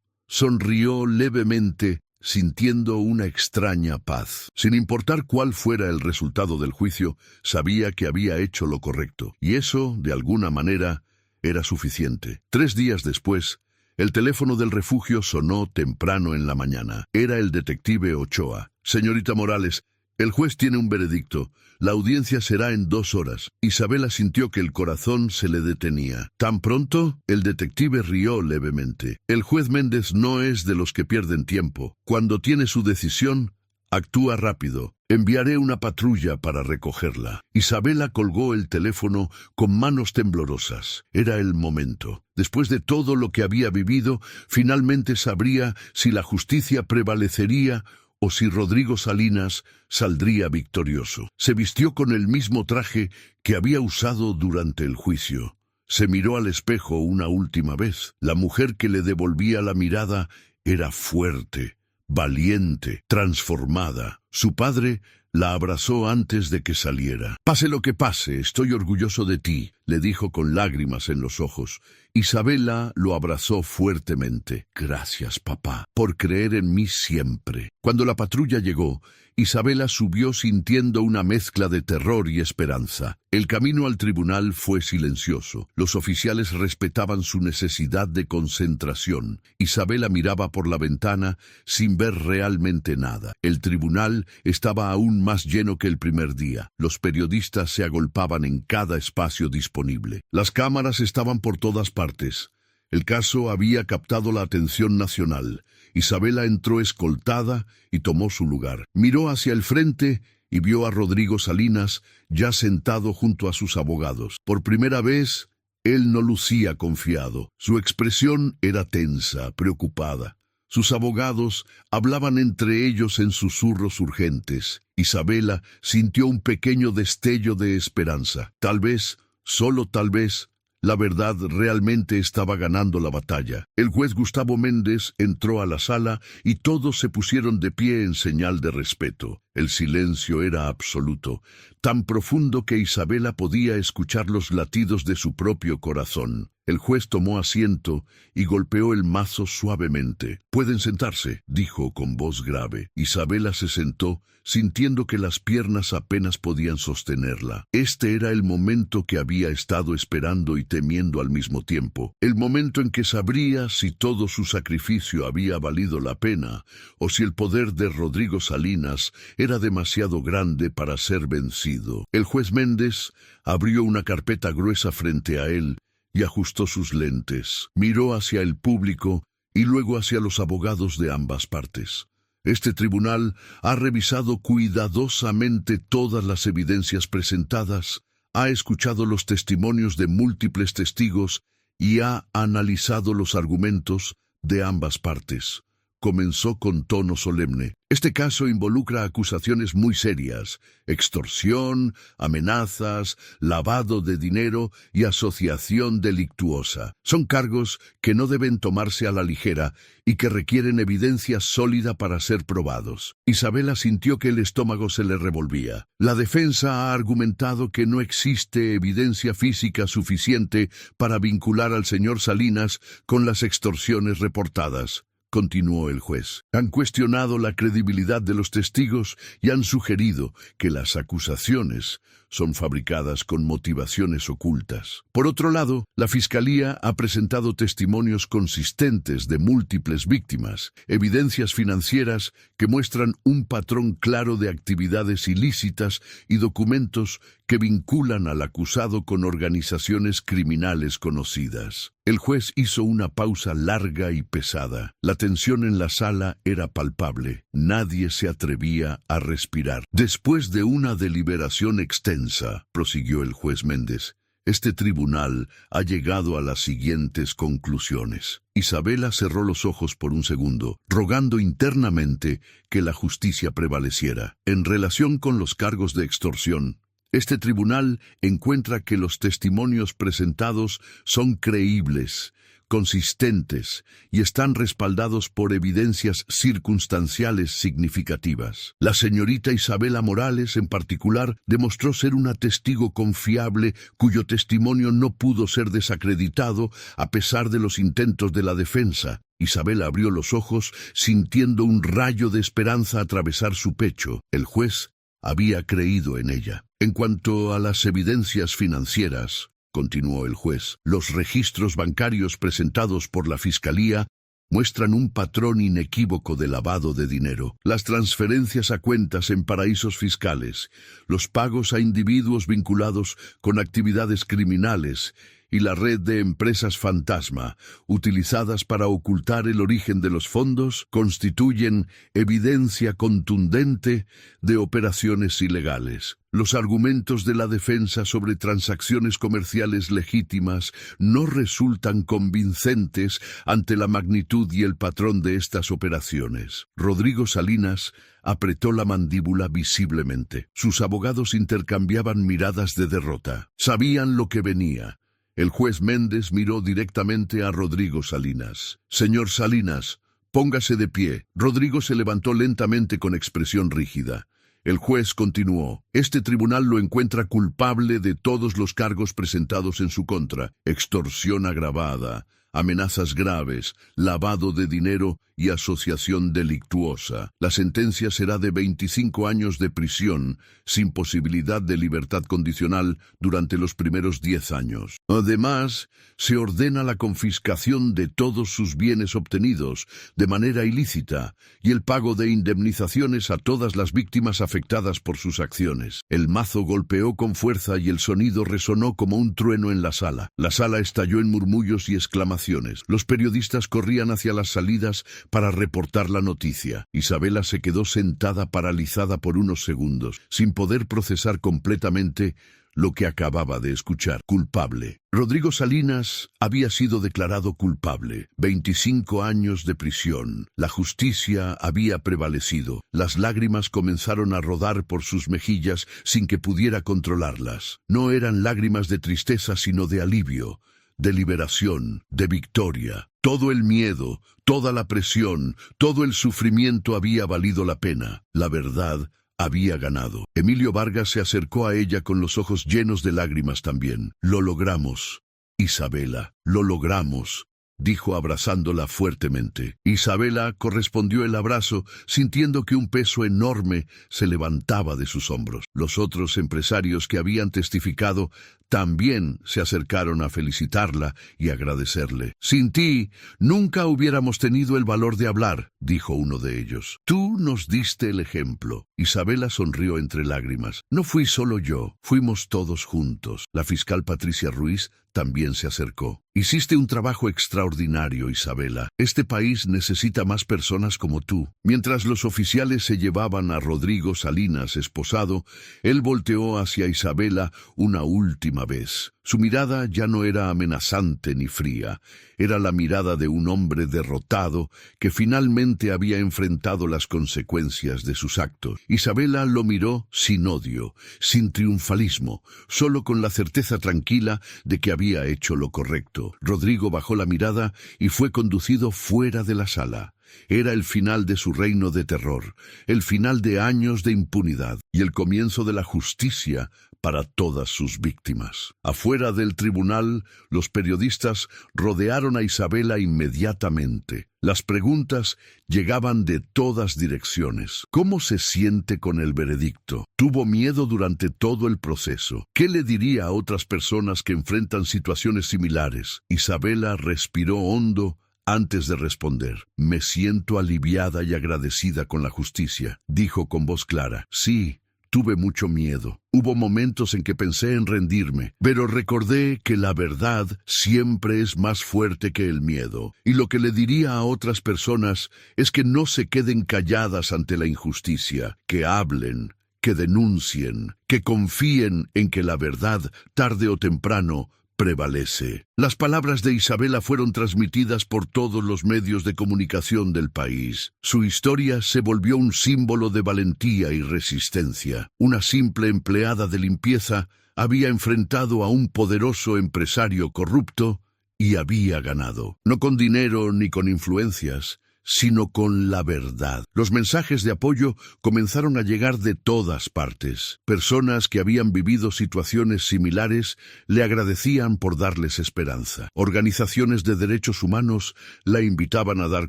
A: Sonrió levemente, sintiendo una extraña paz. Sin importar cuál fuera el resultado del juicio, sabía que había hecho lo correcto, y eso, de alguna manera, era suficiente. 3 días después, el teléfono del refugio sonó temprano en la mañana. Era el detective Ochoa. Señorita Morales, el juez tiene un veredicto. La audiencia será en 2 horas. Isabela sintió que el corazón se le detenía. ¿Tan pronto? El detective rió levemente. El juez Méndez no es de los que pierden tiempo. Cuando tiene su decisión, actúa rápido. Enviaré una patrulla para recogerla. Isabela colgó el teléfono con manos temblorosas. Era el momento. Después de todo lo que había vivido, finalmente sabría si la justicia prevalecería o si Rodrigo Salinas saldría victorioso. Se vistió con el mismo traje que había usado durante el juicio. Se miró al espejo una última vez. La mujer que le devolvía la mirada era fuerte, valiente, transformada. Su padre la abrazó antes de que saliera. «Pase lo que pase, estoy orgulloso de ti», le dijo con lágrimas en los ojos. Isabela lo abrazó fuertemente. «Gracias, papá, por creer en mí siempre». Cuando la patrulla llegó, Isabela subió sintiendo una mezcla de terror y esperanza. El camino al tribunal fue silencioso. Los oficiales respetaban su necesidad de concentración. Isabela miraba por la ventana sin ver realmente nada. El tribunal estaba aún más lleno que el primer día. Los periodistas se agolpaban en cada espacio disponible. Las cámaras estaban por todas partes. El caso había captado la atención nacional. Isabela entró escoltada y tomó su lugar. Miró hacia el frente y vio a Rodrigo Salinas ya sentado junto a sus abogados. Por primera vez, él no lucía confiado. Su expresión era tensa, preocupada. Sus abogados hablaban entre ellos en susurros urgentes. Isabela sintió un pequeño destello de esperanza. Tal vez, solo tal vez, la verdad realmente estaba ganando la batalla. El juez Gustavo Méndez entró a la sala y todos se pusieron de pie en señal de respeto. El silencio era absoluto, tan profundo que Isabela podía escuchar los latidos de su propio corazón. El juez tomó asiento y golpeó el mazo suavemente. «Pueden sentarse», dijo con voz grave. Isabela se sentó, sintiendo que las piernas apenas podían sostenerla. Este era el momento que había estado esperando y temiendo al mismo tiempo. El momento en que sabría si todo su sacrificio había valido la pena, o si el poder de Rodrigo Salinas era demasiado grande para ser vencido. El juez Méndez abrió una carpeta gruesa frente a él y ajustó sus lentes. Miró hacia el público y luego hacia los abogados de ambas partes. Este tribunal ha revisado cuidadosamente todas las evidencias presentadas, ha escuchado los testimonios de múltiples testigos y ha analizado los argumentos de ambas partes. Comenzó con tono solemne. Este caso involucra acusaciones muy serias: extorsión, amenazas, lavado de dinero y asociación delictuosa. Son cargos que no deben tomarse a la ligera y que requieren evidencia sólida para ser probados. Isabela sintió que el estómago se le revolvía. La defensa ha argumentado que no existe evidencia física suficiente para vincular al señor Salinas con las extorsiones reportadas. Continuó el juez. Han cuestionado la credibilidad de los testigos y han sugerido que las acusaciones son fabricadas con motivaciones ocultas. Por otro lado, la Fiscalía ha presentado testimonios consistentes de múltiples víctimas, evidencias financieras que muestran un patrón claro de actividades ilícitas y documentos que vinculan al acusado con organizaciones criminales conocidas. El juez hizo una pausa larga y pesada. La tensión en la sala era palpable. Nadie se atrevía a respirar. Después de una deliberación extensa, prosiguió el juez Méndez, este tribunal ha llegado a las siguientes conclusiones. Isabela cerró los ojos por un segundo, rogando internamente que la justicia prevaleciera. En relación con los cargos de extorsión, este tribunal encuentra que los testimonios presentados son creíbles, consistentes y están respaldados por evidencias circunstanciales significativas. La señorita Isabela Morales, en particular, demostró ser una testigo confiable cuyo testimonio no pudo ser desacreditado a pesar de los intentos de la defensa. Isabela abrió los ojos, sintiendo un rayo de esperanza atravesar su pecho. El juez había creído en ella. En cuanto a las evidencias financieras, continuó el juez, los registros bancarios presentados por la Fiscalía muestran un patrón inequívoco de lavado de dinero. Las transferencias a cuentas en paraísos fiscales, los pagos a individuos vinculados con actividades criminales y la red de empresas fantasma, utilizadas para ocultar el origen de los fondos, constituyen evidencia contundente de operaciones ilegales. Los argumentos de la defensa sobre transacciones comerciales legítimas no resultan convincentes ante la magnitud y el patrón de estas operaciones. Rodrigo Salinas apretó la mandíbula visiblemente. Sus abogados intercambiaban miradas de derrota. Sabían lo que venía. El juez Méndez miró directamente a Rodrigo Salinas. Señor Salinas, póngase de pie. Rodrigo se levantó lentamente con expresión rígida. El juez continuó. Este tribunal lo encuentra culpable de todos los cargos presentados en su contra: extorsión agravada, amenazas graves, lavado de dinero y asociación delictuosa. La sentencia será de 25 años de prisión, sin posibilidad de libertad condicional durante los primeros 10 años. Además, se ordena la confiscación de todos sus bienes obtenidos de manera ilícita y el pago de indemnizaciones a todas las víctimas afectadas por sus acciones. El mazo golpeó con fuerza y el sonido resonó como un trueno en la sala. La sala estalló en murmullos y exclamaciones. Los periodistas corrían hacia las salidas para reportar la noticia. Isabela se quedó sentada paralizada por unos segundos, sin poder procesar completamente lo que acababa de escuchar. Culpable. Rodrigo Salinas había sido declarado culpable. 25 años de prisión. La justicia había prevalecido. Las lágrimas comenzaron a rodar por sus mejillas sin que pudiera controlarlas. No eran lágrimas de tristeza, sino de alivio, de liberación, de victoria. Todo el miedo, toda la presión, todo el sufrimiento había valido la pena. La verdad había ganado. Emilio Vargas se acercó a ella con los ojos llenos de lágrimas también. Lo logramos, Isabela, lo logramos, dijo abrazándola fuertemente. Isabela correspondió el abrazo, sintiendo que un peso enorme se levantaba de sus hombros. Los otros empresarios que habían testificado también se acercaron a felicitarla y agradecerle. «Sin ti, nunca hubiéramos tenido el valor de hablar», dijo uno de ellos. «Tú nos diste el ejemplo». Isabela sonrió entre lágrimas. «No fui solo yo, fuimos todos juntos». La fiscal Patricia Ruiz también se acercó. «Hiciste un trabajo extraordinario, Isabela. Este país necesita más personas como tú». Mientras los oficiales se llevaban a Rodrigo Salinas esposado, él volteó hacia Isabela una última vez. Su mirada ya no era amenazante ni fría. Era la mirada de un hombre derrotado que finalmente había enfrentado las consecuencias de sus actos. Isabela lo miró sin odio, sin triunfalismo, solo con la certeza tranquila de que había hecho lo correcto. Rodrigo bajó la mirada y fue conducido fuera de la sala. Era el final de su reino de terror, el final de años de impunidad y el comienzo de la justicia para todas sus víctimas. Afuera del tribunal, los periodistas rodearon a Isabela inmediatamente. Las preguntas llegaban de todas direcciones. ¿Cómo se siente con el veredicto? ¿Tuvo miedo durante todo el proceso? ¿Qué le diría a otras personas que enfrentan situaciones similares? Isabela respiró hondo antes de responder. «Me siento aliviada y agradecida con la justicia», dijo con voz clara. «Sí, tuve mucho miedo. Hubo momentos en que pensé en rendirme, pero recordé que la verdad siempre es más fuerte que el miedo. Y lo que le diría a otras personas es que no se queden calladas ante la injusticia, que hablen, que denuncien, que confíen en que la verdad, tarde o temprano, prevalece». Las palabras de Isabela fueron transmitidas por todos los medios de comunicación del país. Su historia se volvió un símbolo de valentía y resistencia. Una simple empleada de limpieza había enfrentado a un poderoso empresario corrupto y había ganado. No con dinero ni con influencias, sino con la verdad. Los mensajes de apoyo comenzaron a llegar de todas partes. Personas que habían vivido situaciones similares le agradecían por darles esperanza. Organizaciones de derechos humanos la invitaban a dar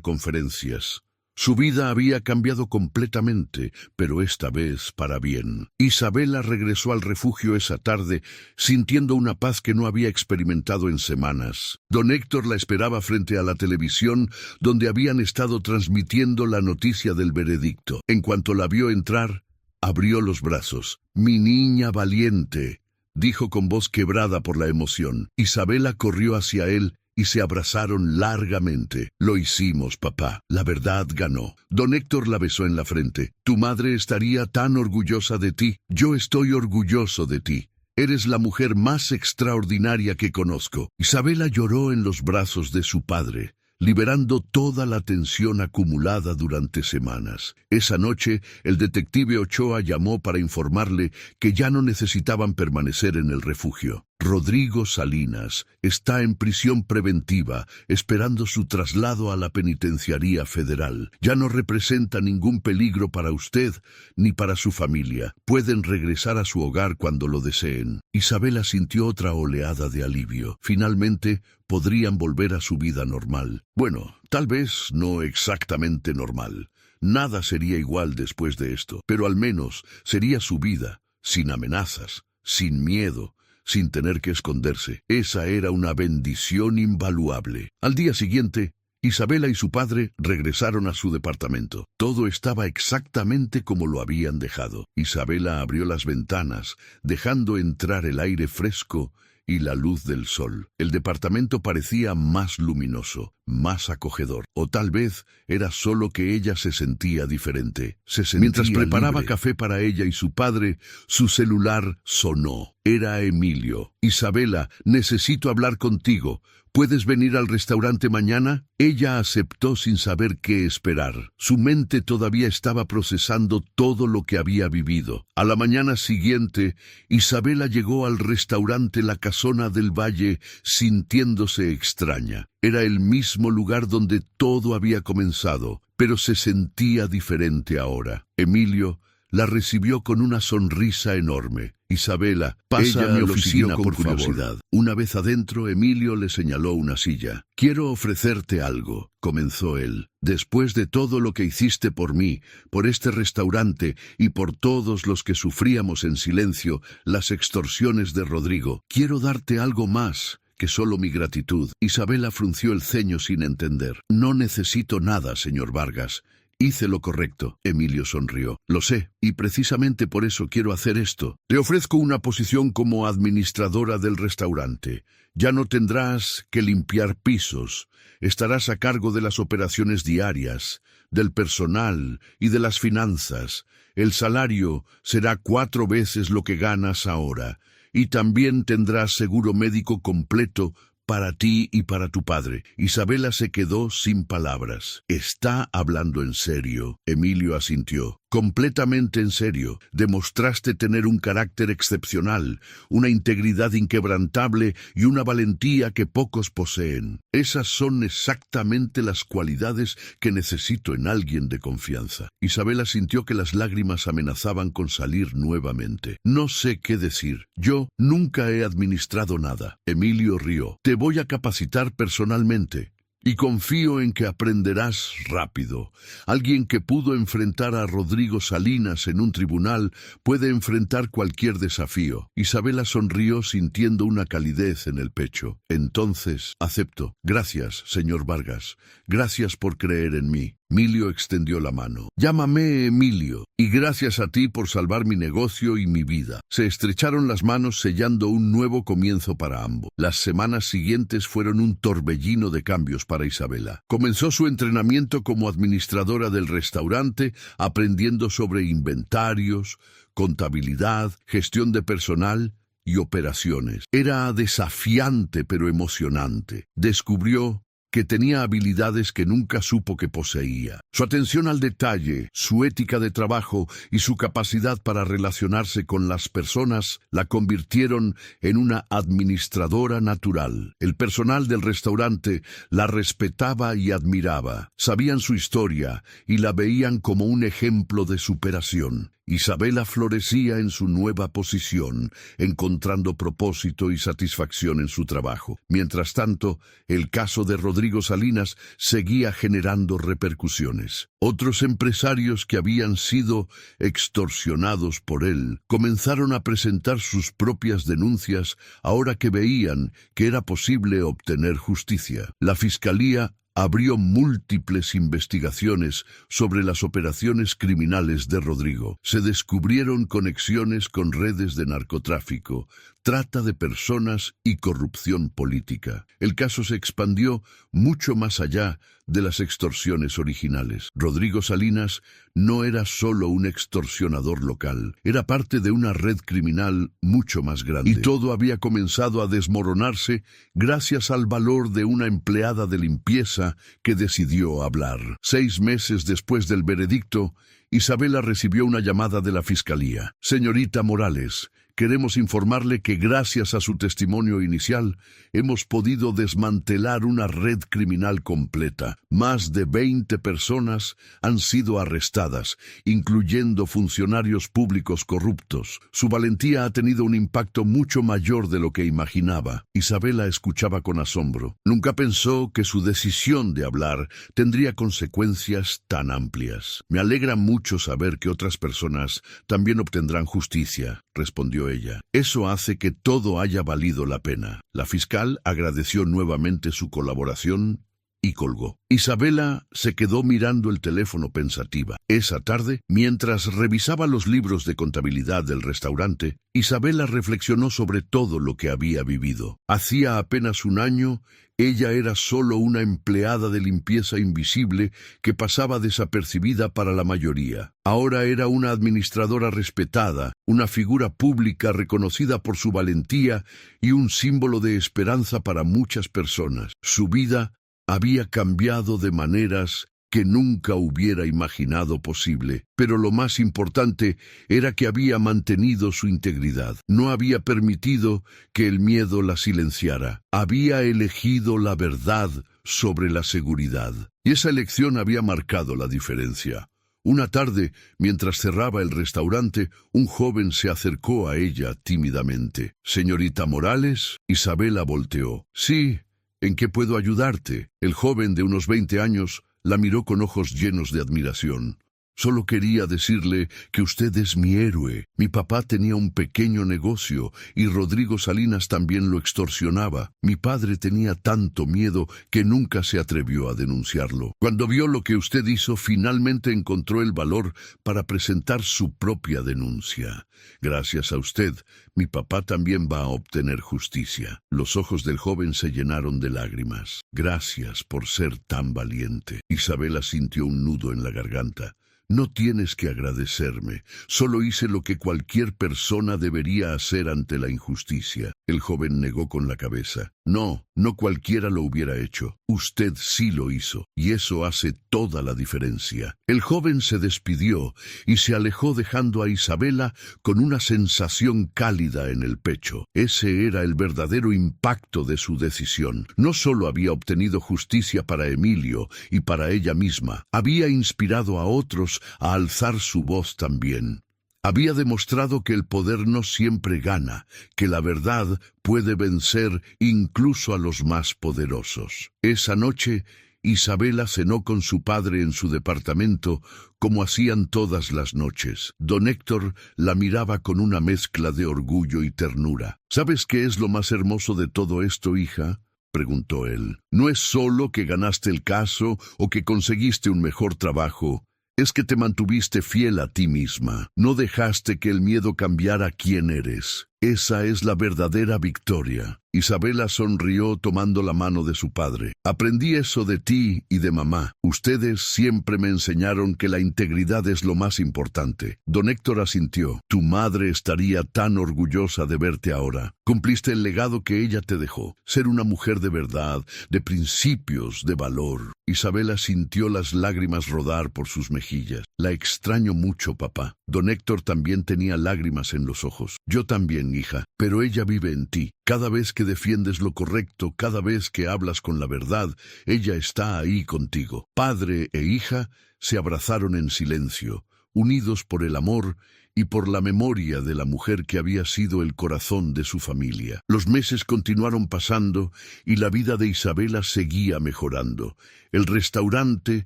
A: conferencias. Su vida había cambiado completamente, pero esta vez para bien. Isabela regresó al refugio esa tarde, sintiendo una paz que no había experimentado en semanas. Don Héctor la esperaba frente a la televisión, donde habían estado transmitiendo la noticia del veredicto. En cuanto la vio entrar, abrió los brazos. «Mi niña valiente», dijo con voz quebrada por la emoción. Isabela corrió hacia él y se abrazaron largamente. «Lo hicimos, papá. La verdad ganó». Don Héctor la besó en la frente. «Tu madre estaría tan orgullosa de ti. Yo estoy orgulloso de ti. Eres la mujer más extraordinaria que conozco». Isabela lloró en los brazos de su padre, liberando toda la tensión acumulada durante semanas. Esa noche, el detective Ochoa llamó para informarle que ya no necesitaban permanecer en el refugio. «Rodrigo Salinas está en prisión preventiva, esperando su traslado a la penitenciaría federal. Ya no representa ningún peligro para usted ni para su familia. Pueden regresar a su hogar cuando lo deseen». Isabela sintió otra oleada de alivio. Finalmente, podrían volver a su vida normal. Bueno, tal vez no exactamente normal. Nada sería igual después de esto, pero al menos sería su vida, sin amenazas, sin miedo, sin tener que esconderse. Esa era una bendición invaluable. Al día siguiente, Isabela y su padre regresaron a su departamento. Todo estaba exactamente como lo habían dejado. Isabela abrió las ventanas, dejando entrar el aire fresco y la luz del sol. El departamento parecía más luminoso, más acogedor. O tal vez era solo que ella se sentía diferente. Mientras preparaba libre café para ella y su padre, su celular sonó. Era Emilio. «Isabela, necesito hablar contigo. ¿Puedes venir al restaurante mañana?» Ella aceptó sin saber qué esperar. Su mente todavía estaba procesando todo lo que había vivido. A la mañana siguiente, Isabela llegó al restaurante La Casona del Valle sintiéndose extraña. Era el mismo lugar donde todo había comenzado, pero se sentía diferente ahora. Emilio la recibió con una sonrisa enorme. Isabela, pasa a mi oficina por curiosidad. Una vez adentro, Emilio le señaló una silla. Quiero ofrecerte algo, comenzó él. Después de todo lo que hiciste por mí, por este restaurante y por todos los que sufríamos en silencio las extorsiones de Rodrigo, quiero darte algo más que solo mi gratitud. Isabela frunció el ceño sin entender. No necesito nada, señor Vargas. Hice lo correcto. Emilio sonrió. Lo sé, y precisamente por eso quiero hacer esto. Te ofrezco una posición como administradora del restaurante. Ya no tendrás que limpiar pisos. Estarás a cargo de las operaciones diarias, del personal y de las finanzas. El salario será 4 veces lo que ganas ahora. Y también tendrás seguro médico completo para ti y para tu padre. Isabela se quedó sin palabras. ¿Está hablando en serio? Emilio asintió. Completamente en serio. Demostraste tener un carácter excepcional, una integridad inquebrantable y una valentía que pocos poseen. Esas son exactamente las cualidades que necesito en alguien de confianza. Isabela sintió que las lágrimas amenazaban con salir nuevamente. No sé qué decir. Yo nunca he administrado nada. Emilio rió. Te voy a capacitar personalmente. Y confío en que aprenderás rápido. Alguien que pudo enfrentar a Rodrigo Salinas en un tribunal puede enfrentar cualquier desafío. Isabela sonrió sintiendo una calidez en el pecho. Entonces, acepto. Gracias, señor Vargas. Gracias por creer en mí. Emilio extendió la mano. Llámame Emilio, y gracias a ti por salvar mi negocio y mi vida. Se estrecharon las manos sellando un nuevo comienzo para ambos. Las semanas siguientes fueron un torbellino de cambios para Isabela. Comenzó su entrenamiento como administradora del restaurante, aprendiendo sobre inventarios, contabilidad, gestión de personal y operaciones. Era desafiante pero emocionante. Descubrió que tenía habilidades que nunca supo que poseía. Su atención al detalle, su ética de trabajo y su capacidad para relacionarse con las personas la convirtieron en una administradora natural. El personal del restaurante la respetaba y admiraba. Sabían su historia y la veían como un ejemplo de superación. Isabela florecía en su nueva posición, encontrando propósito y satisfacción en su trabajo. Mientras tanto, el caso de Rodrigo Salinas seguía generando repercusiones. Otros empresarios que habían sido extorsionados por él comenzaron a presentar sus propias denuncias ahora que veían que era posible obtener justicia. La Fiscalía abrió múltiples investigaciones sobre las operaciones criminales de Rodrigo. Se descubrieron conexiones con redes de narcotráfico, trata de personas y corrupción política. El caso se expandió mucho más allá de las extorsiones originales. Rodrigo Salinas no era solo un extorsionador local, era parte de una red criminal mucho más grande. Y todo había comenzado a desmoronarse gracias al valor de una empleada de limpieza que decidió hablar. 6 meses después del veredicto, Isabela recibió una llamada de la Fiscalía. Señorita Morales, queremos informarle que gracias a su testimonio inicial hemos podido desmantelar una red criminal completa. Más de 20 personas han sido arrestadas, incluyendo funcionarios públicos corruptos. Su valentía ha tenido un impacto mucho mayor de lo que imaginaba. Isabela escuchaba con asombro. Nunca pensó que su decisión de hablar tendría consecuencias tan amplias. Me alegra mucho saber que otras personas también obtendrán justicia, respondió ella. Eso hace que todo haya valido la pena. La fiscal agradeció nuevamente su colaboración y colgó. Isabela se quedó mirando el teléfono pensativa. Esa tarde, mientras revisaba los libros de contabilidad del restaurante, Isabela reflexionó sobre todo lo que había vivido. Hacía apenas un año, ella era solo una empleada de limpieza invisible que pasaba desapercibida para la mayoría. Ahora era una administradora respetada, una figura pública reconocida por su valentía y un símbolo de esperanza para muchas personas. Su vida había cambiado de maneras que nunca hubiera imaginado posible, pero lo más importante era que había mantenido su integridad. No había permitido que el miedo la silenciara. Había elegido la verdad sobre la seguridad. Y esa elección había marcado la diferencia. Una tarde, mientras cerraba el restaurante, un joven se acercó a ella tímidamente. «Señorita Morales», Isabela volteó. «Sí, ¿en qué puedo ayudarte?». El joven de unos 20 años la miró con ojos llenos de admiración. «Solo quería decirle que usted es mi héroe. Mi papá tenía un pequeño negocio y Rodrigo Salinas también lo extorsionaba. Mi padre tenía tanto miedo que nunca se atrevió a denunciarlo. Cuando vio lo que usted hizo, finalmente encontró el valor para presentar su propia denuncia. Gracias a usted, mi papá también va a obtener justicia». Los ojos del joven se llenaron de lágrimas. «Gracias por ser tan valiente». Isabela sintió un nudo en la garganta. «No tienes que agradecerme. Solo hice lo que cualquier persona debería hacer ante la injusticia». El joven negó con la cabeza. «No, no cualquiera lo hubiera hecho. Usted sí lo hizo, y eso hace toda la diferencia». El joven se despidió y se alejó dejando a Isabela con una sensación cálida en el pecho. Ese era el verdadero impacto de su decisión. No solo había obtenido justicia para Emilio y para ella misma, había inspirado a otros a alzar su voz también. Había demostrado que el poder no siempre gana, que la verdad puede vencer incluso a los más poderosos. Esa noche, Isabela cenó con su padre en su departamento, como hacían todas las noches. Don Héctor la miraba con una mezcla de orgullo y ternura. «¿Sabes qué es lo más hermoso de todo esto, hija?», preguntó él. «No es solo que ganaste el caso o que conseguiste un mejor trabajo. Es que te mantuviste fiel a ti misma. No dejaste que el miedo cambiara quién eres. Esa es la verdadera victoria». Isabela sonrió tomando la mano de su padre. «Aprendí eso de ti y de mamá. Ustedes siempre me enseñaron que la integridad es lo más importante». Don Héctor asintió. «Tu madre estaría tan orgullosa de verte ahora. Cumpliste el legado que ella te dejó. Ser una mujer de verdad, de principios, de valor». Isabela sintió las lágrimas rodar por sus mejillas. «La extraño mucho, papá». Don Héctor también tenía lágrimas en los ojos. «Yo también, hija, pero ella vive en ti. Cada vez que defiendes lo correcto, cada vez que hablas con la verdad, ella está ahí contigo». Padre e hija se abrazaron en silencio, unidos por el amor y por la memoria de la mujer que había sido el corazón de su familia. Los meses continuaron pasando y la vida de Isabela seguía mejorando. El restaurante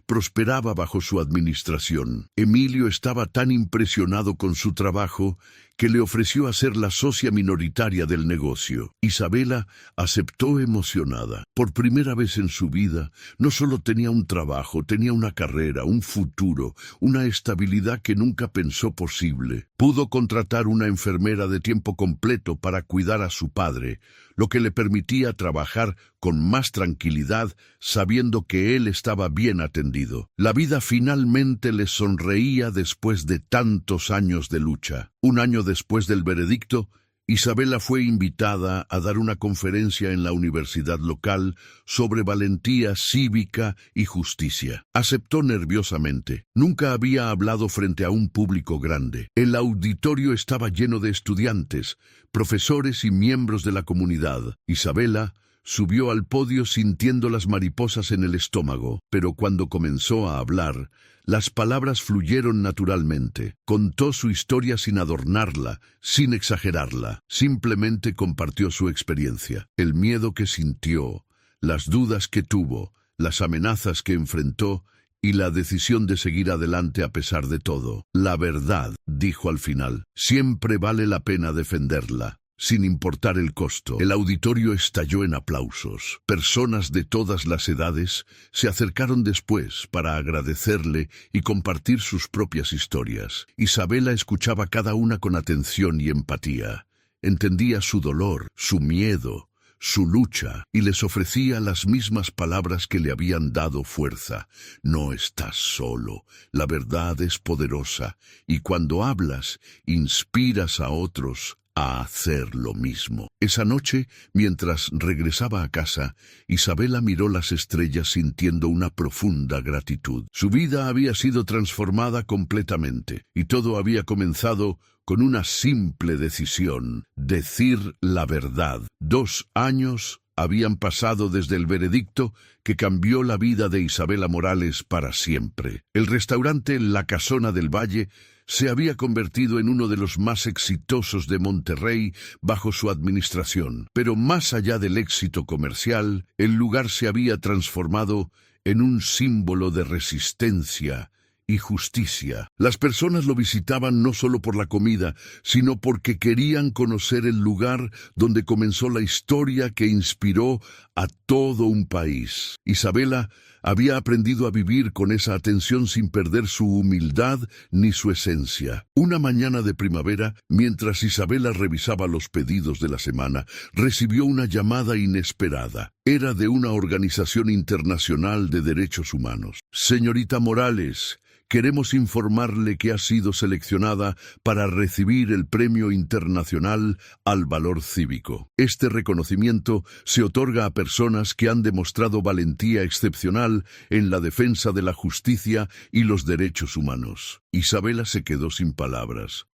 A: prosperaba bajo su administración. Emilio estaba tan impresionado con su trabajo que le ofreció hacer la socia minoritaria del negocio. Isabela aceptó emocionada. Por primera vez en su vida, no solo tenía un trabajo, tenía una carrera, un futuro, una estabilidad que nunca pensó posible. Pudo contratar una enfermera de tiempo completo para cuidar a su padre, lo que le permitía trabajar con más tranquilidad, sabiendo que él estaba bien atendido. La vida finalmente le sonreía después de tantos años de lucha. Un año después del veredicto, Isabela fue invitada a dar una conferencia en la universidad local sobre valentía cívica y justicia. Aceptó nerviosamente. Nunca había hablado frente a un público grande. El auditorio estaba lleno de estudiantes, profesores y miembros de la comunidad. Isabela subió al podio sintiendo las mariposas en el estómago, pero cuando comenzó a hablar, las palabras fluyeron naturalmente. Contó su historia sin adornarla, sin exagerarla. Simplemente compartió su experiencia, el miedo que sintió, las dudas que tuvo, las amenazas que enfrentó y la decisión de seguir adelante a pesar de todo. La verdad, dijo al final, siempre vale la pena defenderla, sin importar el costo. El auditorio estalló en aplausos. Personas de todas las edades se acercaron después para agradecerle y compartir sus propias historias. Isabela escuchaba cada una con atención y empatía. Entendía su dolor, su miedo, su lucha, y les ofrecía las mismas palabras que le habían dado fuerza. No estás solo, la verdad es poderosa, y cuando hablas, inspiras a otros a hacer lo mismo. Esa noche, mientras regresaba a casa, Isabela miró las estrellas sintiendo una profunda gratitud. Su vida había sido transformada completamente, y todo había comenzado con una simple decisión: decir la verdad. 2 años habían pasado desde el veredicto que cambió la vida de Isabela Morales para siempre. El restaurante La Casona del Valle se había convertido en uno de los más exitosos de Monterrey bajo su administración. Pero más allá del éxito comercial, el lugar se había transformado en un símbolo de resistencia y justicia. Las personas lo visitaban no solo por la comida, sino porque querían conocer el lugar donde comenzó la historia que inspiró a todo un país. Isabela había aprendido a vivir con esa atención sin perder su humildad ni su esencia. Una mañana de primavera, mientras Isabela revisaba los pedidos de la semana, recibió una llamada inesperada. Era de una organización internacional de derechos humanos. Señorita Morales, queremos informarle que ha sido seleccionada para recibir el Premio Internacional al Valor Cívico. Este reconocimiento se otorga a personas que han demostrado valentía excepcional en la defensa de la justicia y los derechos humanos. Isabela se quedó sin palabras.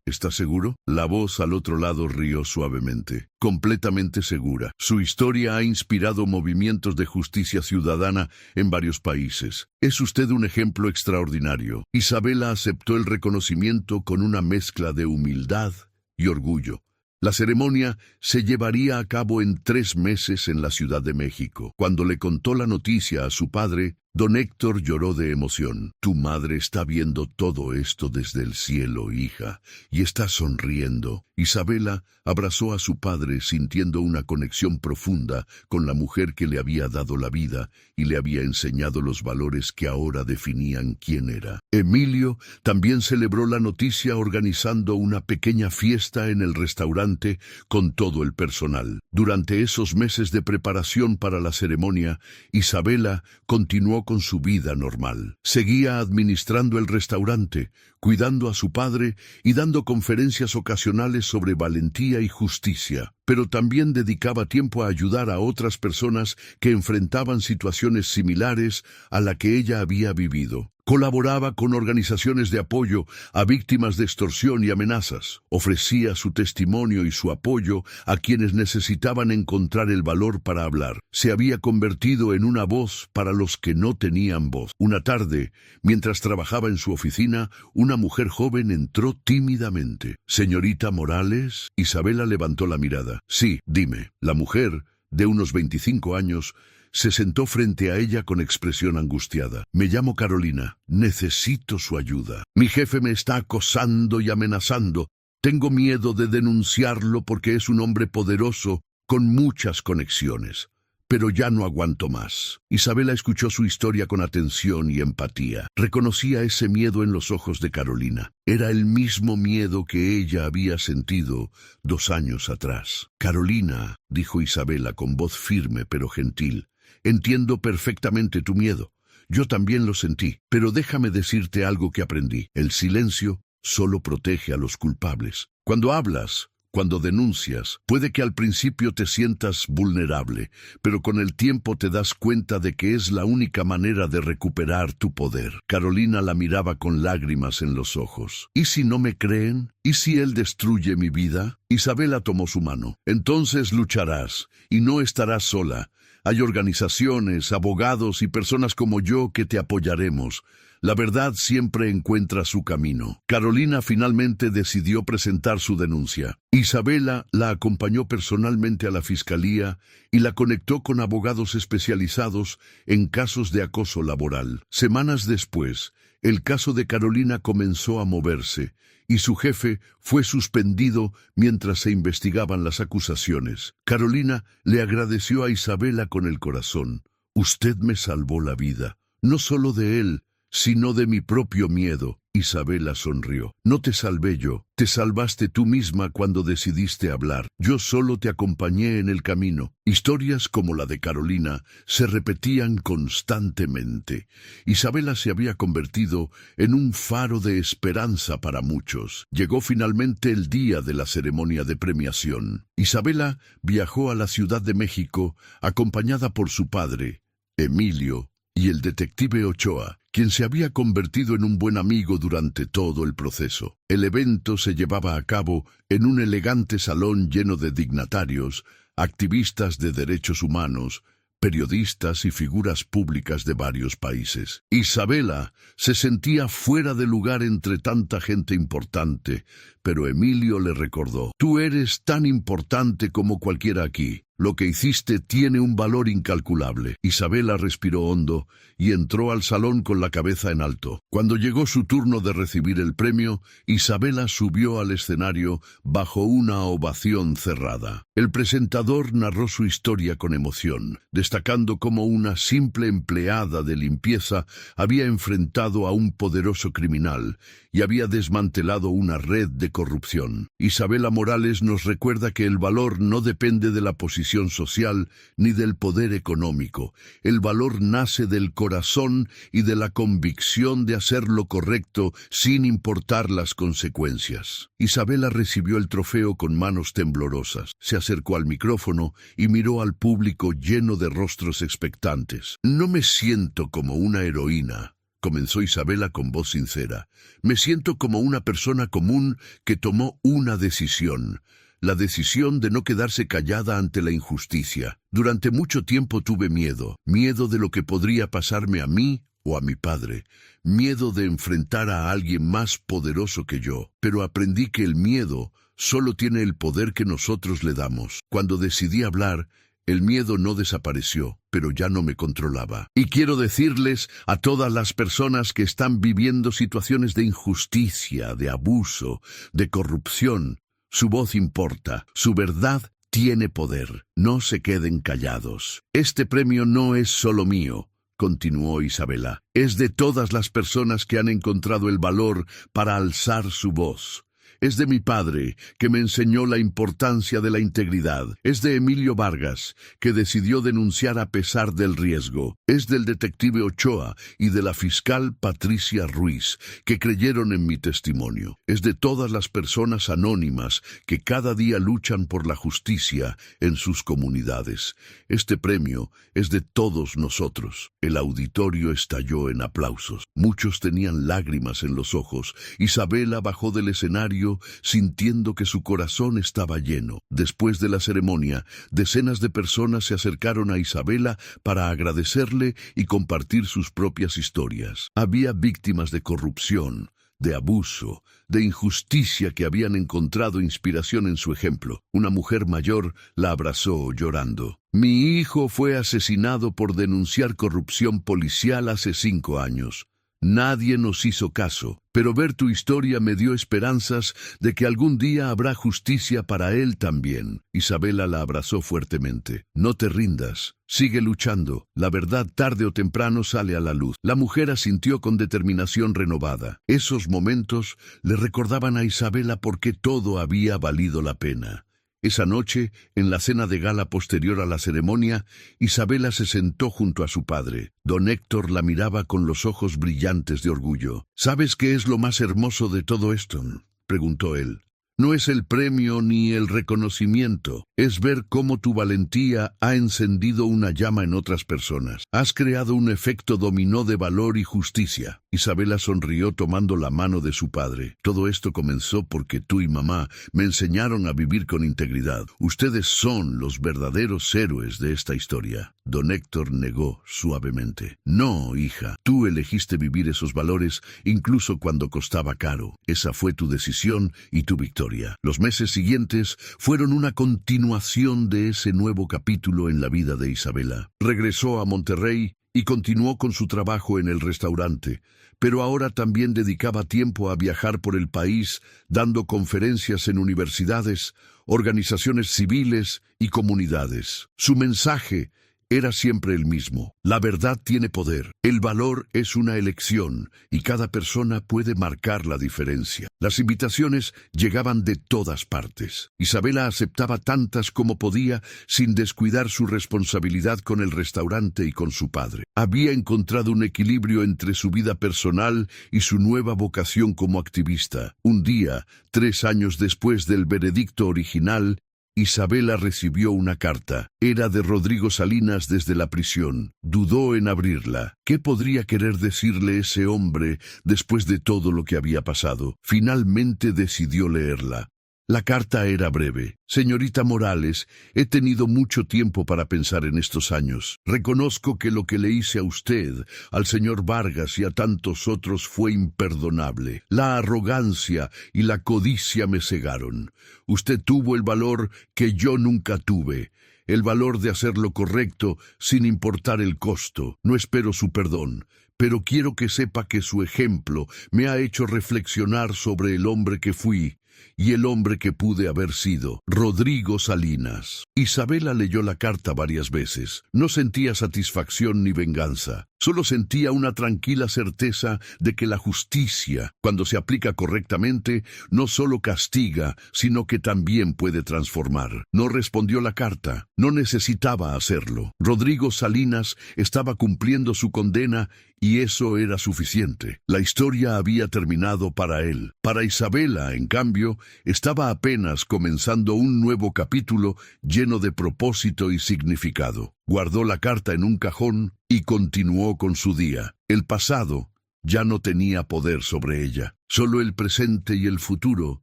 A: ¿Estás seguro? La voz al otro lado rió suavemente. Completamente segura. Su historia ha inspirado movimientos de justicia ciudadana en varios países. Es usted un ejemplo extraordinario. Isabela aceptó el reconocimiento con una mezcla de humildad y orgullo. La ceremonia se llevaría a cabo en 3 meses en la Ciudad de México. Cuando le contó la noticia a su padre, don Héctor lloró de emoción. Tu madre está viendo todo esto desde el cielo, hija, y está sonriendo. Isabela abrazó a su padre sintiendo una conexión profunda con la mujer que le había dado la vida y le había enseñado los valores que ahora definían quién era. Emilio también celebró la noticia organizando una pequeña fiesta en el restaurante con todo el personal. Durante esos meses de preparación para la ceremonia, Isabela continuó con su vida normal. Seguía administrando el restaurante, cuidando a su padre y dando conferencias ocasionales sobre valentía y justicia, pero también dedicaba tiempo a ayudar a otras personas que enfrentaban situaciones similares a la que ella había vivido. Colaboraba con organizaciones de apoyo a víctimas de extorsión y amenazas. Ofrecía su testimonio y su apoyo a quienes necesitaban encontrar el valor para hablar. Se había convertido en una voz para los que no tenían voz. Una tarde, mientras trabajaba en su oficina, una mujer joven entró tímidamente. «Señorita Morales». Isabela levantó la mirada. «Sí, dime». La mujer, de unos 25 años, se sentó frente a ella con expresión angustiada. «Me llamo Carolina. Necesito su ayuda. Mi jefe me está acosando y amenazando. Tengo miedo de denunciarlo porque es un hombre poderoso con muchas conexiones. Pero ya no aguanto más». Isabela escuchó su historia con atención y empatía. Reconocía ese miedo en los ojos de Carolina. Era el mismo miedo que ella había sentido 2 años atrás. «Carolina», dijo Isabela con voz firme pero gentil, «entiendo perfectamente tu miedo. Yo también lo sentí, pero déjame decirte algo que aprendí. El silencio solo protege a los culpables. Cuando hablas, cuando denuncias, puede que al principio te sientas vulnerable, pero con el tiempo te das cuenta de que es la única manera de recuperar tu poder». Carolina la miraba con lágrimas en los ojos. «¿Y si no me creen? ¿Y si él destruye mi vida?». Isabela tomó su mano. «Entonces lucharás, y no estarás sola. Hay organizaciones, abogados y personas como yo que te apoyaremos. La verdad siempre encuentra su camino». Carolina finalmente decidió presentar su denuncia. Isabela la acompañó personalmente a la fiscalía y la conectó con abogados especializados en casos de acoso laboral. Semanas después, el caso de Carolina comenzó a moverse y su jefe fue suspendido mientras se investigaban las acusaciones. Carolina le agradeció a Isabela con el corazón. «Usted me salvó la vida, no solo de él, sino de mi propio miedo». Isabela sonrió. «No te salvé yo, te salvaste tú misma cuando decidiste hablar. Yo solo te acompañé en el camino». Historias como la de Carolina se repetían constantemente. Isabela se había convertido en un faro de esperanza para muchos. Llegó finalmente el día de la ceremonia de premiación. Isabela viajó a la Ciudad de México acompañada por su padre, Emilio, y el detective Ochoa, quien se había convertido en un buen amigo durante todo el proceso. El evento se llevaba a cabo en un elegante salón lleno de dignatarios, activistas de derechos humanos, periodistas y figuras públicas de varios países. Isabela se sentía fuera de lugar entre tanta gente importante, pero Emilio le recordó: «Tú eres tan importante como cualquiera aquí. Lo que hiciste tiene un valor incalculable». Isabela respiró hondo y entró al salón con la cabeza en alto. Cuando llegó su turno de recibir el premio, Isabela subió al escenario bajo una ovación cerrada. El presentador narró su historia con emoción, destacando cómo una simple empleada de limpieza había enfrentado a un poderoso criminal y había desmantelado una red de corrupción. Isabela Morales nos recuerda que el valor no depende de la posición social ni del poder económico. El valor nace del corazón y de la convicción de hacer lo correcto sin importar las consecuencias. Isabela recibió el trofeo con manos temblorosas. Se acercó al micrófono y miró al público lleno de rostros expectantes. «No me siento como una heroína», comenzó Isabela con voz sincera. «Me siento como una persona común que tomó una decisión. La decisión de no quedarse callada ante la injusticia. Durante mucho tiempo tuve miedo de lo que podría pasarme a mí o a mi padre, miedo de enfrentar a alguien más poderoso que yo, pero aprendí que el miedo solo tiene el poder que nosotros le damos. Cuando decidí hablar, el miedo no desapareció, pero ya no me controlaba. Y quiero decirles a todas las personas que están viviendo situaciones de injusticia, de abuso, de corrupción: su voz importa, su verdad tiene poder. No se queden callados. Este premio no es solo mío», continuó Isabela. «Es de todas las personas que han encontrado el valor para alzar su voz. Es de mi padre, que me enseñó la importancia de la integridad. Es de Emilio Vargas, que decidió denunciar a pesar del riesgo. Es del detective Ochoa y de la fiscal Patricia Ruiz, que creyeron en mi testimonio. Es de todas las personas anónimas que cada día luchan por la justicia en sus comunidades. Este premio es de todos nosotros». El auditorio estalló en aplausos. Muchos tenían lágrimas en los ojos. Isabela bajó del escenario sintiendo que su corazón estaba lleno. Después de la ceremonia, decenas de personas se acercaron a Isabela para agradecerle y compartir sus propias historias. Había víctimas de corrupción, de abuso, de injusticia que habían encontrado inspiración en su ejemplo. Una mujer mayor la abrazó llorando. «Mi hijo fue asesinado por denunciar corrupción policial hace 5 años. Nadie nos hizo caso, pero ver tu historia me dio esperanzas de que algún día habrá justicia para él también». Isabela la abrazó fuertemente. «No te rindas, sigue luchando. La verdad tarde o temprano sale a la luz». La mujer asintió con determinación renovada. Esos momentos le recordaban a Isabela por qué todo había valido la pena. Esa noche, en la cena de gala posterior a la ceremonia, Isabela se sentó junto a su padre. Don Héctor la miraba con los ojos brillantes de orgullo. «¿Sabes qué es lo más hermoso de todo esto?», preguntó él. «No es el premio ni el reconocimiento, es ver cómo tu valentía ha encendido una llama en otras personas. Has creado un efecto dominó de valor y justicia». Isabela sonrió tomando la mano de su padre. «Todo esto comenzó porque tú y mamá me enseñaron a vivir con integridad. Ustedes son los verdaderos héroes de esta historia». Don Héctor negó suavemente. «No, hija, tú elegiste vivir esos valores incluso cuando costaba caro. Esa fue tu decisión y tu victoria». Los meses siguientes fueron una continuación de ese nuevo capítulo en la vida de Isabela. Regresó a Monterrey y continuó con su trabajo en el restaurante, pero ahora también dedicaba tiempo a viajar por el país, dando conferencias en universidades, organizaciones civiles y comunidades. Su mensaje era siempre el mismo: la verdad tiene poder, el valor es una elección y cada persona puede marcar la diferencia. Las invitaciones llegaban de todas partes. Isabela aceptaba tantas como podía sin descuidar su responsabilidad con el restaurante y con su padre. Había encontrado un equilibrio entre su vida personal y su nueva vocación como activista. Un día, 3 años después del veredicto original, Isabela recibió una carta. Era de Rodrigo Salinas desde la prisión. Dudó en abrirla. ¿Qué podría querer decirle ese hombre después de todo lo que había pasado? Finalmente decidió leerla. La carta era breve. Señorita Morales, he tenido mucho tiempo para pensar en estos años. Reconozco que lo que le hice a usted, al señor Vargas y a tantos otros fue imperdonable. La arrogancia y la codicia me cegaron. Usted tuvo el valor que yo nunca tuve. El valor de hacer lo correcto sin importar el costo. No espero su perdón, pero quiero que sepa que su ejemplo me ha hecho reflexionar sobre el hombre que fui y el hombre que pude haber sido. Rodrigo Salinas. Isabela leyó la carta varias veces. No sentía satisfacción ni venganza. Solo sentía una tranquila certeza de que la justicia, cuando se aplica correctamente, no solo castiga, sino que también puede transformar. No respondió la carta. No necesitaba hacerlo. Rodrigo Salinas estaba cumpliendo su condena y eso era suficiente. La historia había terminado para él. Para Isabela, en cambio, estaba apenas comenzando un nuevo capítulo lleno de propósito y significado. Guardó la carta en un cajón y continuó con su día. El pasado ya no tenía poder sobre ella. Solo el presente y el futuro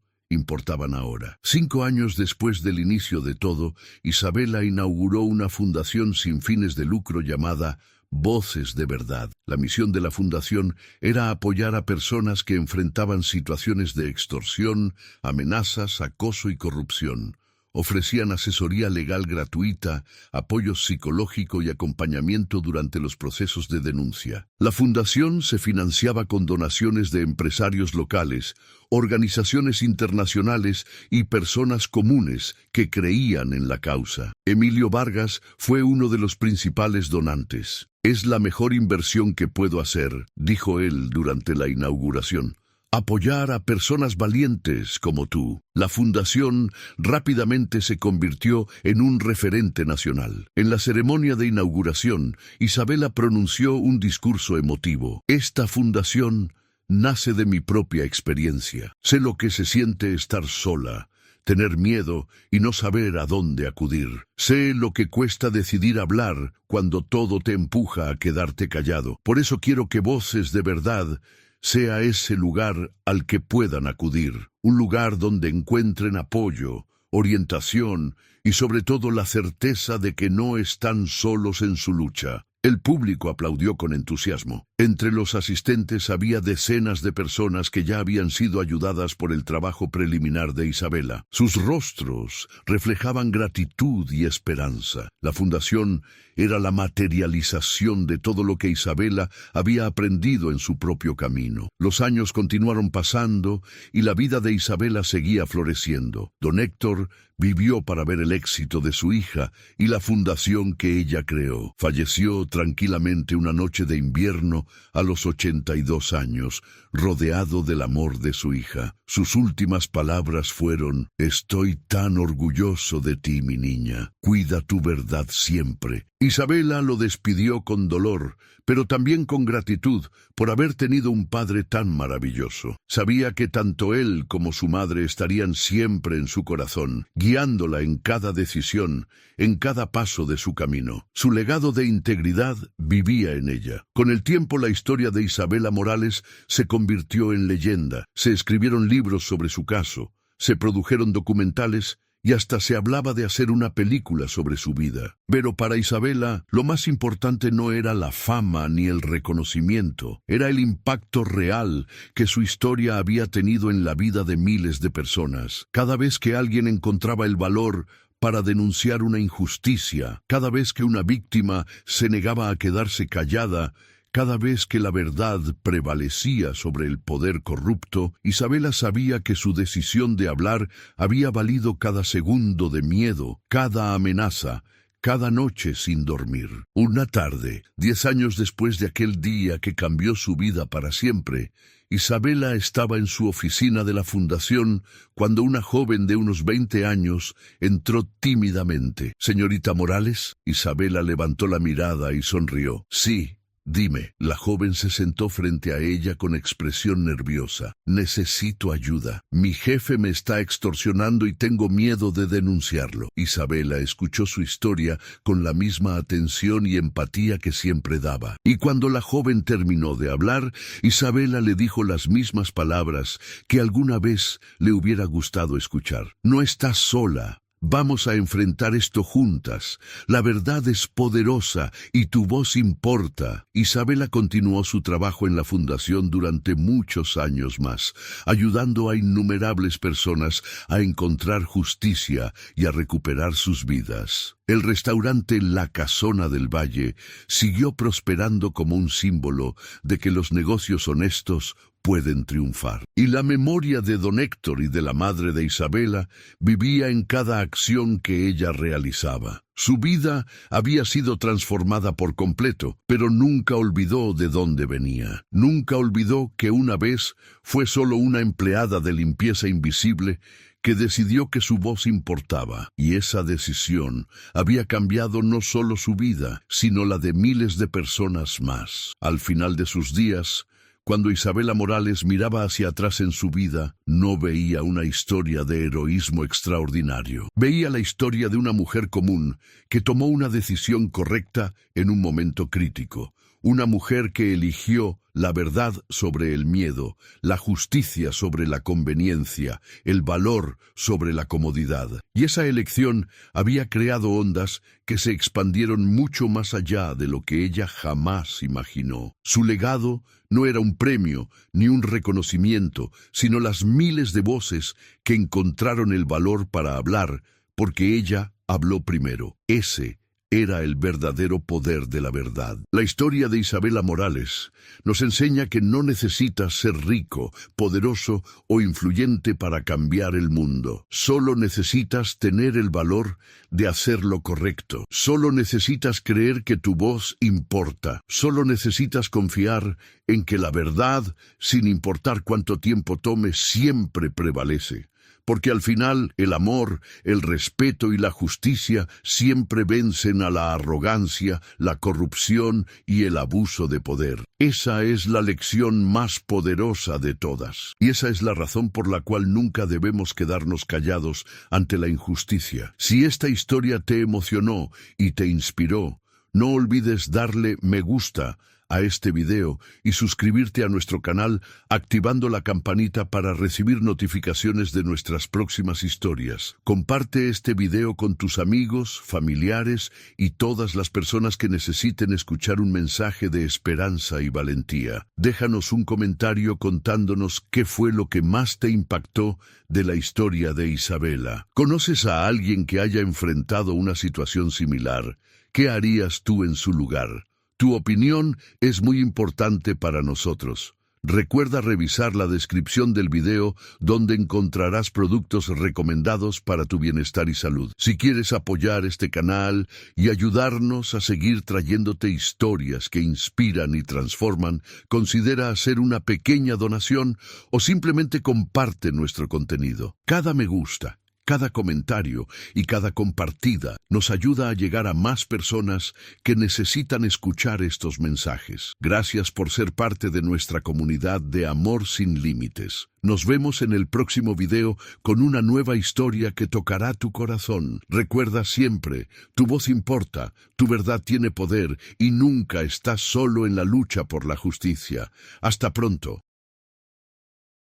A: importaban ahora. 5 años después del inicio de todo, Isabela inauguró una fundación sin fines de lucro llamada Voces de Verdad. La misión de la fundación era apoyar a personas que enfrentaban situaciones de extorsión, amenazas, acoso y corrupción. Ofrecían asesoría legal gratuita, apoyo psicológico y acompañamiento durante los procesos de denuncia. La fundación se financiaba con donaciones de empresarios locales, organizaciones internacionales y personas comunes que creían en la causa. Emilio Vargas fue uno de los principales donantes. «Es la mejor inversión que puedo hacer», dijo él durante la inauguración. «Apoyar a personas valientes como tú». La fundación rápidamente se convirtió en un referente nacional. En la ceremonia de inauguración, Isabela pronunció un discurso emotivo. «Esta fundación nace de mi propia experiencia. Sé lo que se siente estar sola, tener miedo y no saber a dónde acudir. Sé lo que cuesta decidir hablar cuando todo te empuja a quedarte callado. Por eso quiero que Voces de Verdad sea ese lugar al que puedan acudir, un lugar donde encuentren apoyo, orientación y sobre todo la certeza de que no están solos en su lucha». El público aplaudió con entusiasmo. Entre los asistentes había decenas de personas que ya habían sido ayudadas por el trabajo preliminar de Isabela. Sus rostros reflejaban gratitud y esperanza. La fundación era la materialización de todo lo que Isabela había aprendido en su propio camino. Los años continuaron pasando y la vida de Isabela seguía floreciendo. Don Héctor vivió para ver el éxito de su hija y la fundación que ella creó. Falleció tranquilamente una noche de invierno a los 82 años, rodeado del amor de su hija. Sus últimas palabras fueron: «Estoy tan orgulloso de ti, mi niña. Cuida tu verdad siempre». Isabela lo despidió con dolor, pero también con gratitud por haber tenido un padre tan maravilloso. Sabía que tanto él como su madre estarían siempre en su corazón, guiándola en cada decisión, en cada paso de su camino. Su legado de integridad vivía en ella. Con el tiempo, la historia de Isabela Morales se convirtió en leyenda. Se escribieron libros sobre su caso, se produjeron documentales y hasta se hablaba de hacer una película sobre su vida. Pero para Isabela, lo más importante no era la fama ni el reconocimiento, era el impacto real que su historia había tenido en la vida de miles de personas. Cada vez que alguien encontraba el valor para denunciar una injusticia, cada vez que una víctima se negaba a quedarse callada, cada vez que la verdad prevalecía sobre el poder corrupto, Isabela sabía que su decisión de hablar había valido cada segundo de miedo, cada amenaza, cada noche sin dormir. Una tarde, 10 años después de aquel día que cambió su vida para siempre, Isabela estaba en su oficina de la fundación cuando una joven de unos 20 años entró tímidamente. «Señorita Morales». Isabela levantó la mirada y sonrió. «Sí, Dime. La joven se sentó frente a ella con expresión nerviosa. Necesito ayuda. Mi jefe me está extorsionando y tengo miedo de denunciarlo. Isabela escuchó su historia con la misma atención y empatía que siempre daba. Y cuando la joven terminó de hablar, Isabela le dijo las mismas palabras que alguna vez le hubiera gustado escuchar. No estás sola. Vamos a enfrentar esto juntas. La verdad es poderosa y tu voz importa. Isabela continuó su trabajo en la fundación durante muchos años más, ayudando a innumerables personas a encontrar justicia y a recuperar sus vidas. El restaurante La Casona del Valle siguió prosperando como un símbolo de que los negocios honestos pueden triunfar. Y la memoria de don Héctor y de la madre de Isabela vivía en cada acción que ella realizaba. Su vida había sido transformada por completo, pero nunca olvidó de dónde venía. Nunca olvidó que una vez fue solo una empleada de limpieza invisible que decidió que su voz importaba, y esa decisión había cambiado no solo su vida, sino la de miles de personas más. Al final de sus días, cuando Isabela Morales miraba hacia atrás en su vida, no veía una historia de heroísmo extraordinario. Veía la historia de una mujer común que tomó una decisión correcta en un momento crítico. Una mujer que eligió la verdad sobre el miedo, la justicia sobre la conveniencia, el valor sobre la comodidad. Y esa elección había creado ondas que se expandieron mucho más allá de lo que ella jamás imaginó. Su legado no era un premio ni un reconocimiento, sino las miles de voces que encontraron el valor para hablar, porque ella habló primero. Ese era el verdadero poder de la verdad. La historia de Isabela Morales nos enseña que no necesitas ser rico, poderoso o influyente para cambiar el mundo. Solo necesitas tener el valor de hacer lo correcto. Solo necesitas creer que tu voz importa. Solo necesitas confiar en que la verdad, sin importar cuánto tiempo tome, siempre prevalece. Porque al final el amor, el respeto y la justicia siempre vencen a la arrogancia, la corrupción y el abuso de poder. Esa es la lección más poderosa de todas. Y esa es la razón por la cual nunca debemos quedarnos callados ante la injusticia. Si esta historia te emocionó y te inspiró, no olvides darle me gusta a este video y suscribirte a nuestro canal activando la campanita para recibir notificaciones de nuestras próximas historias. Comparte este video con tus amigos, familiares y todas las personas que necesiten escuchar un mensaje de esperanza y valentía. Déjanos un comentario contándonos qué fue lo que más te impactó de la historia de Isabela. ¿Conoces a alguien que haya enfrentado una situación similar? ¿Qué harías tú en su lugar? Tu opinión es muy importante para nosotros. Recuerda revisar la descripción del video donde encontrarás productos recomendados para tu bienestar y salud. Si quieres apoyar este canal y ayudarnos a seguir trayéndote historias que inspiran y transforman, considera hacer una pequeña donación o simplemente comparte nuestro contenido. Cada me gusta, cada comentario y cada compartida nos ayuda a llegar a más personas que necesitan escuchar estos mensajes. Gracias por ser parte de nuestra comunidad de amor sin límites. Nos vemos en el próximo video con una nueva historia que tocará tu corazón. Recuerda siempre, tu voz importa, tu verdad tiene poder y nunca estás solo en la lucha por la justicia. Hasta pronto.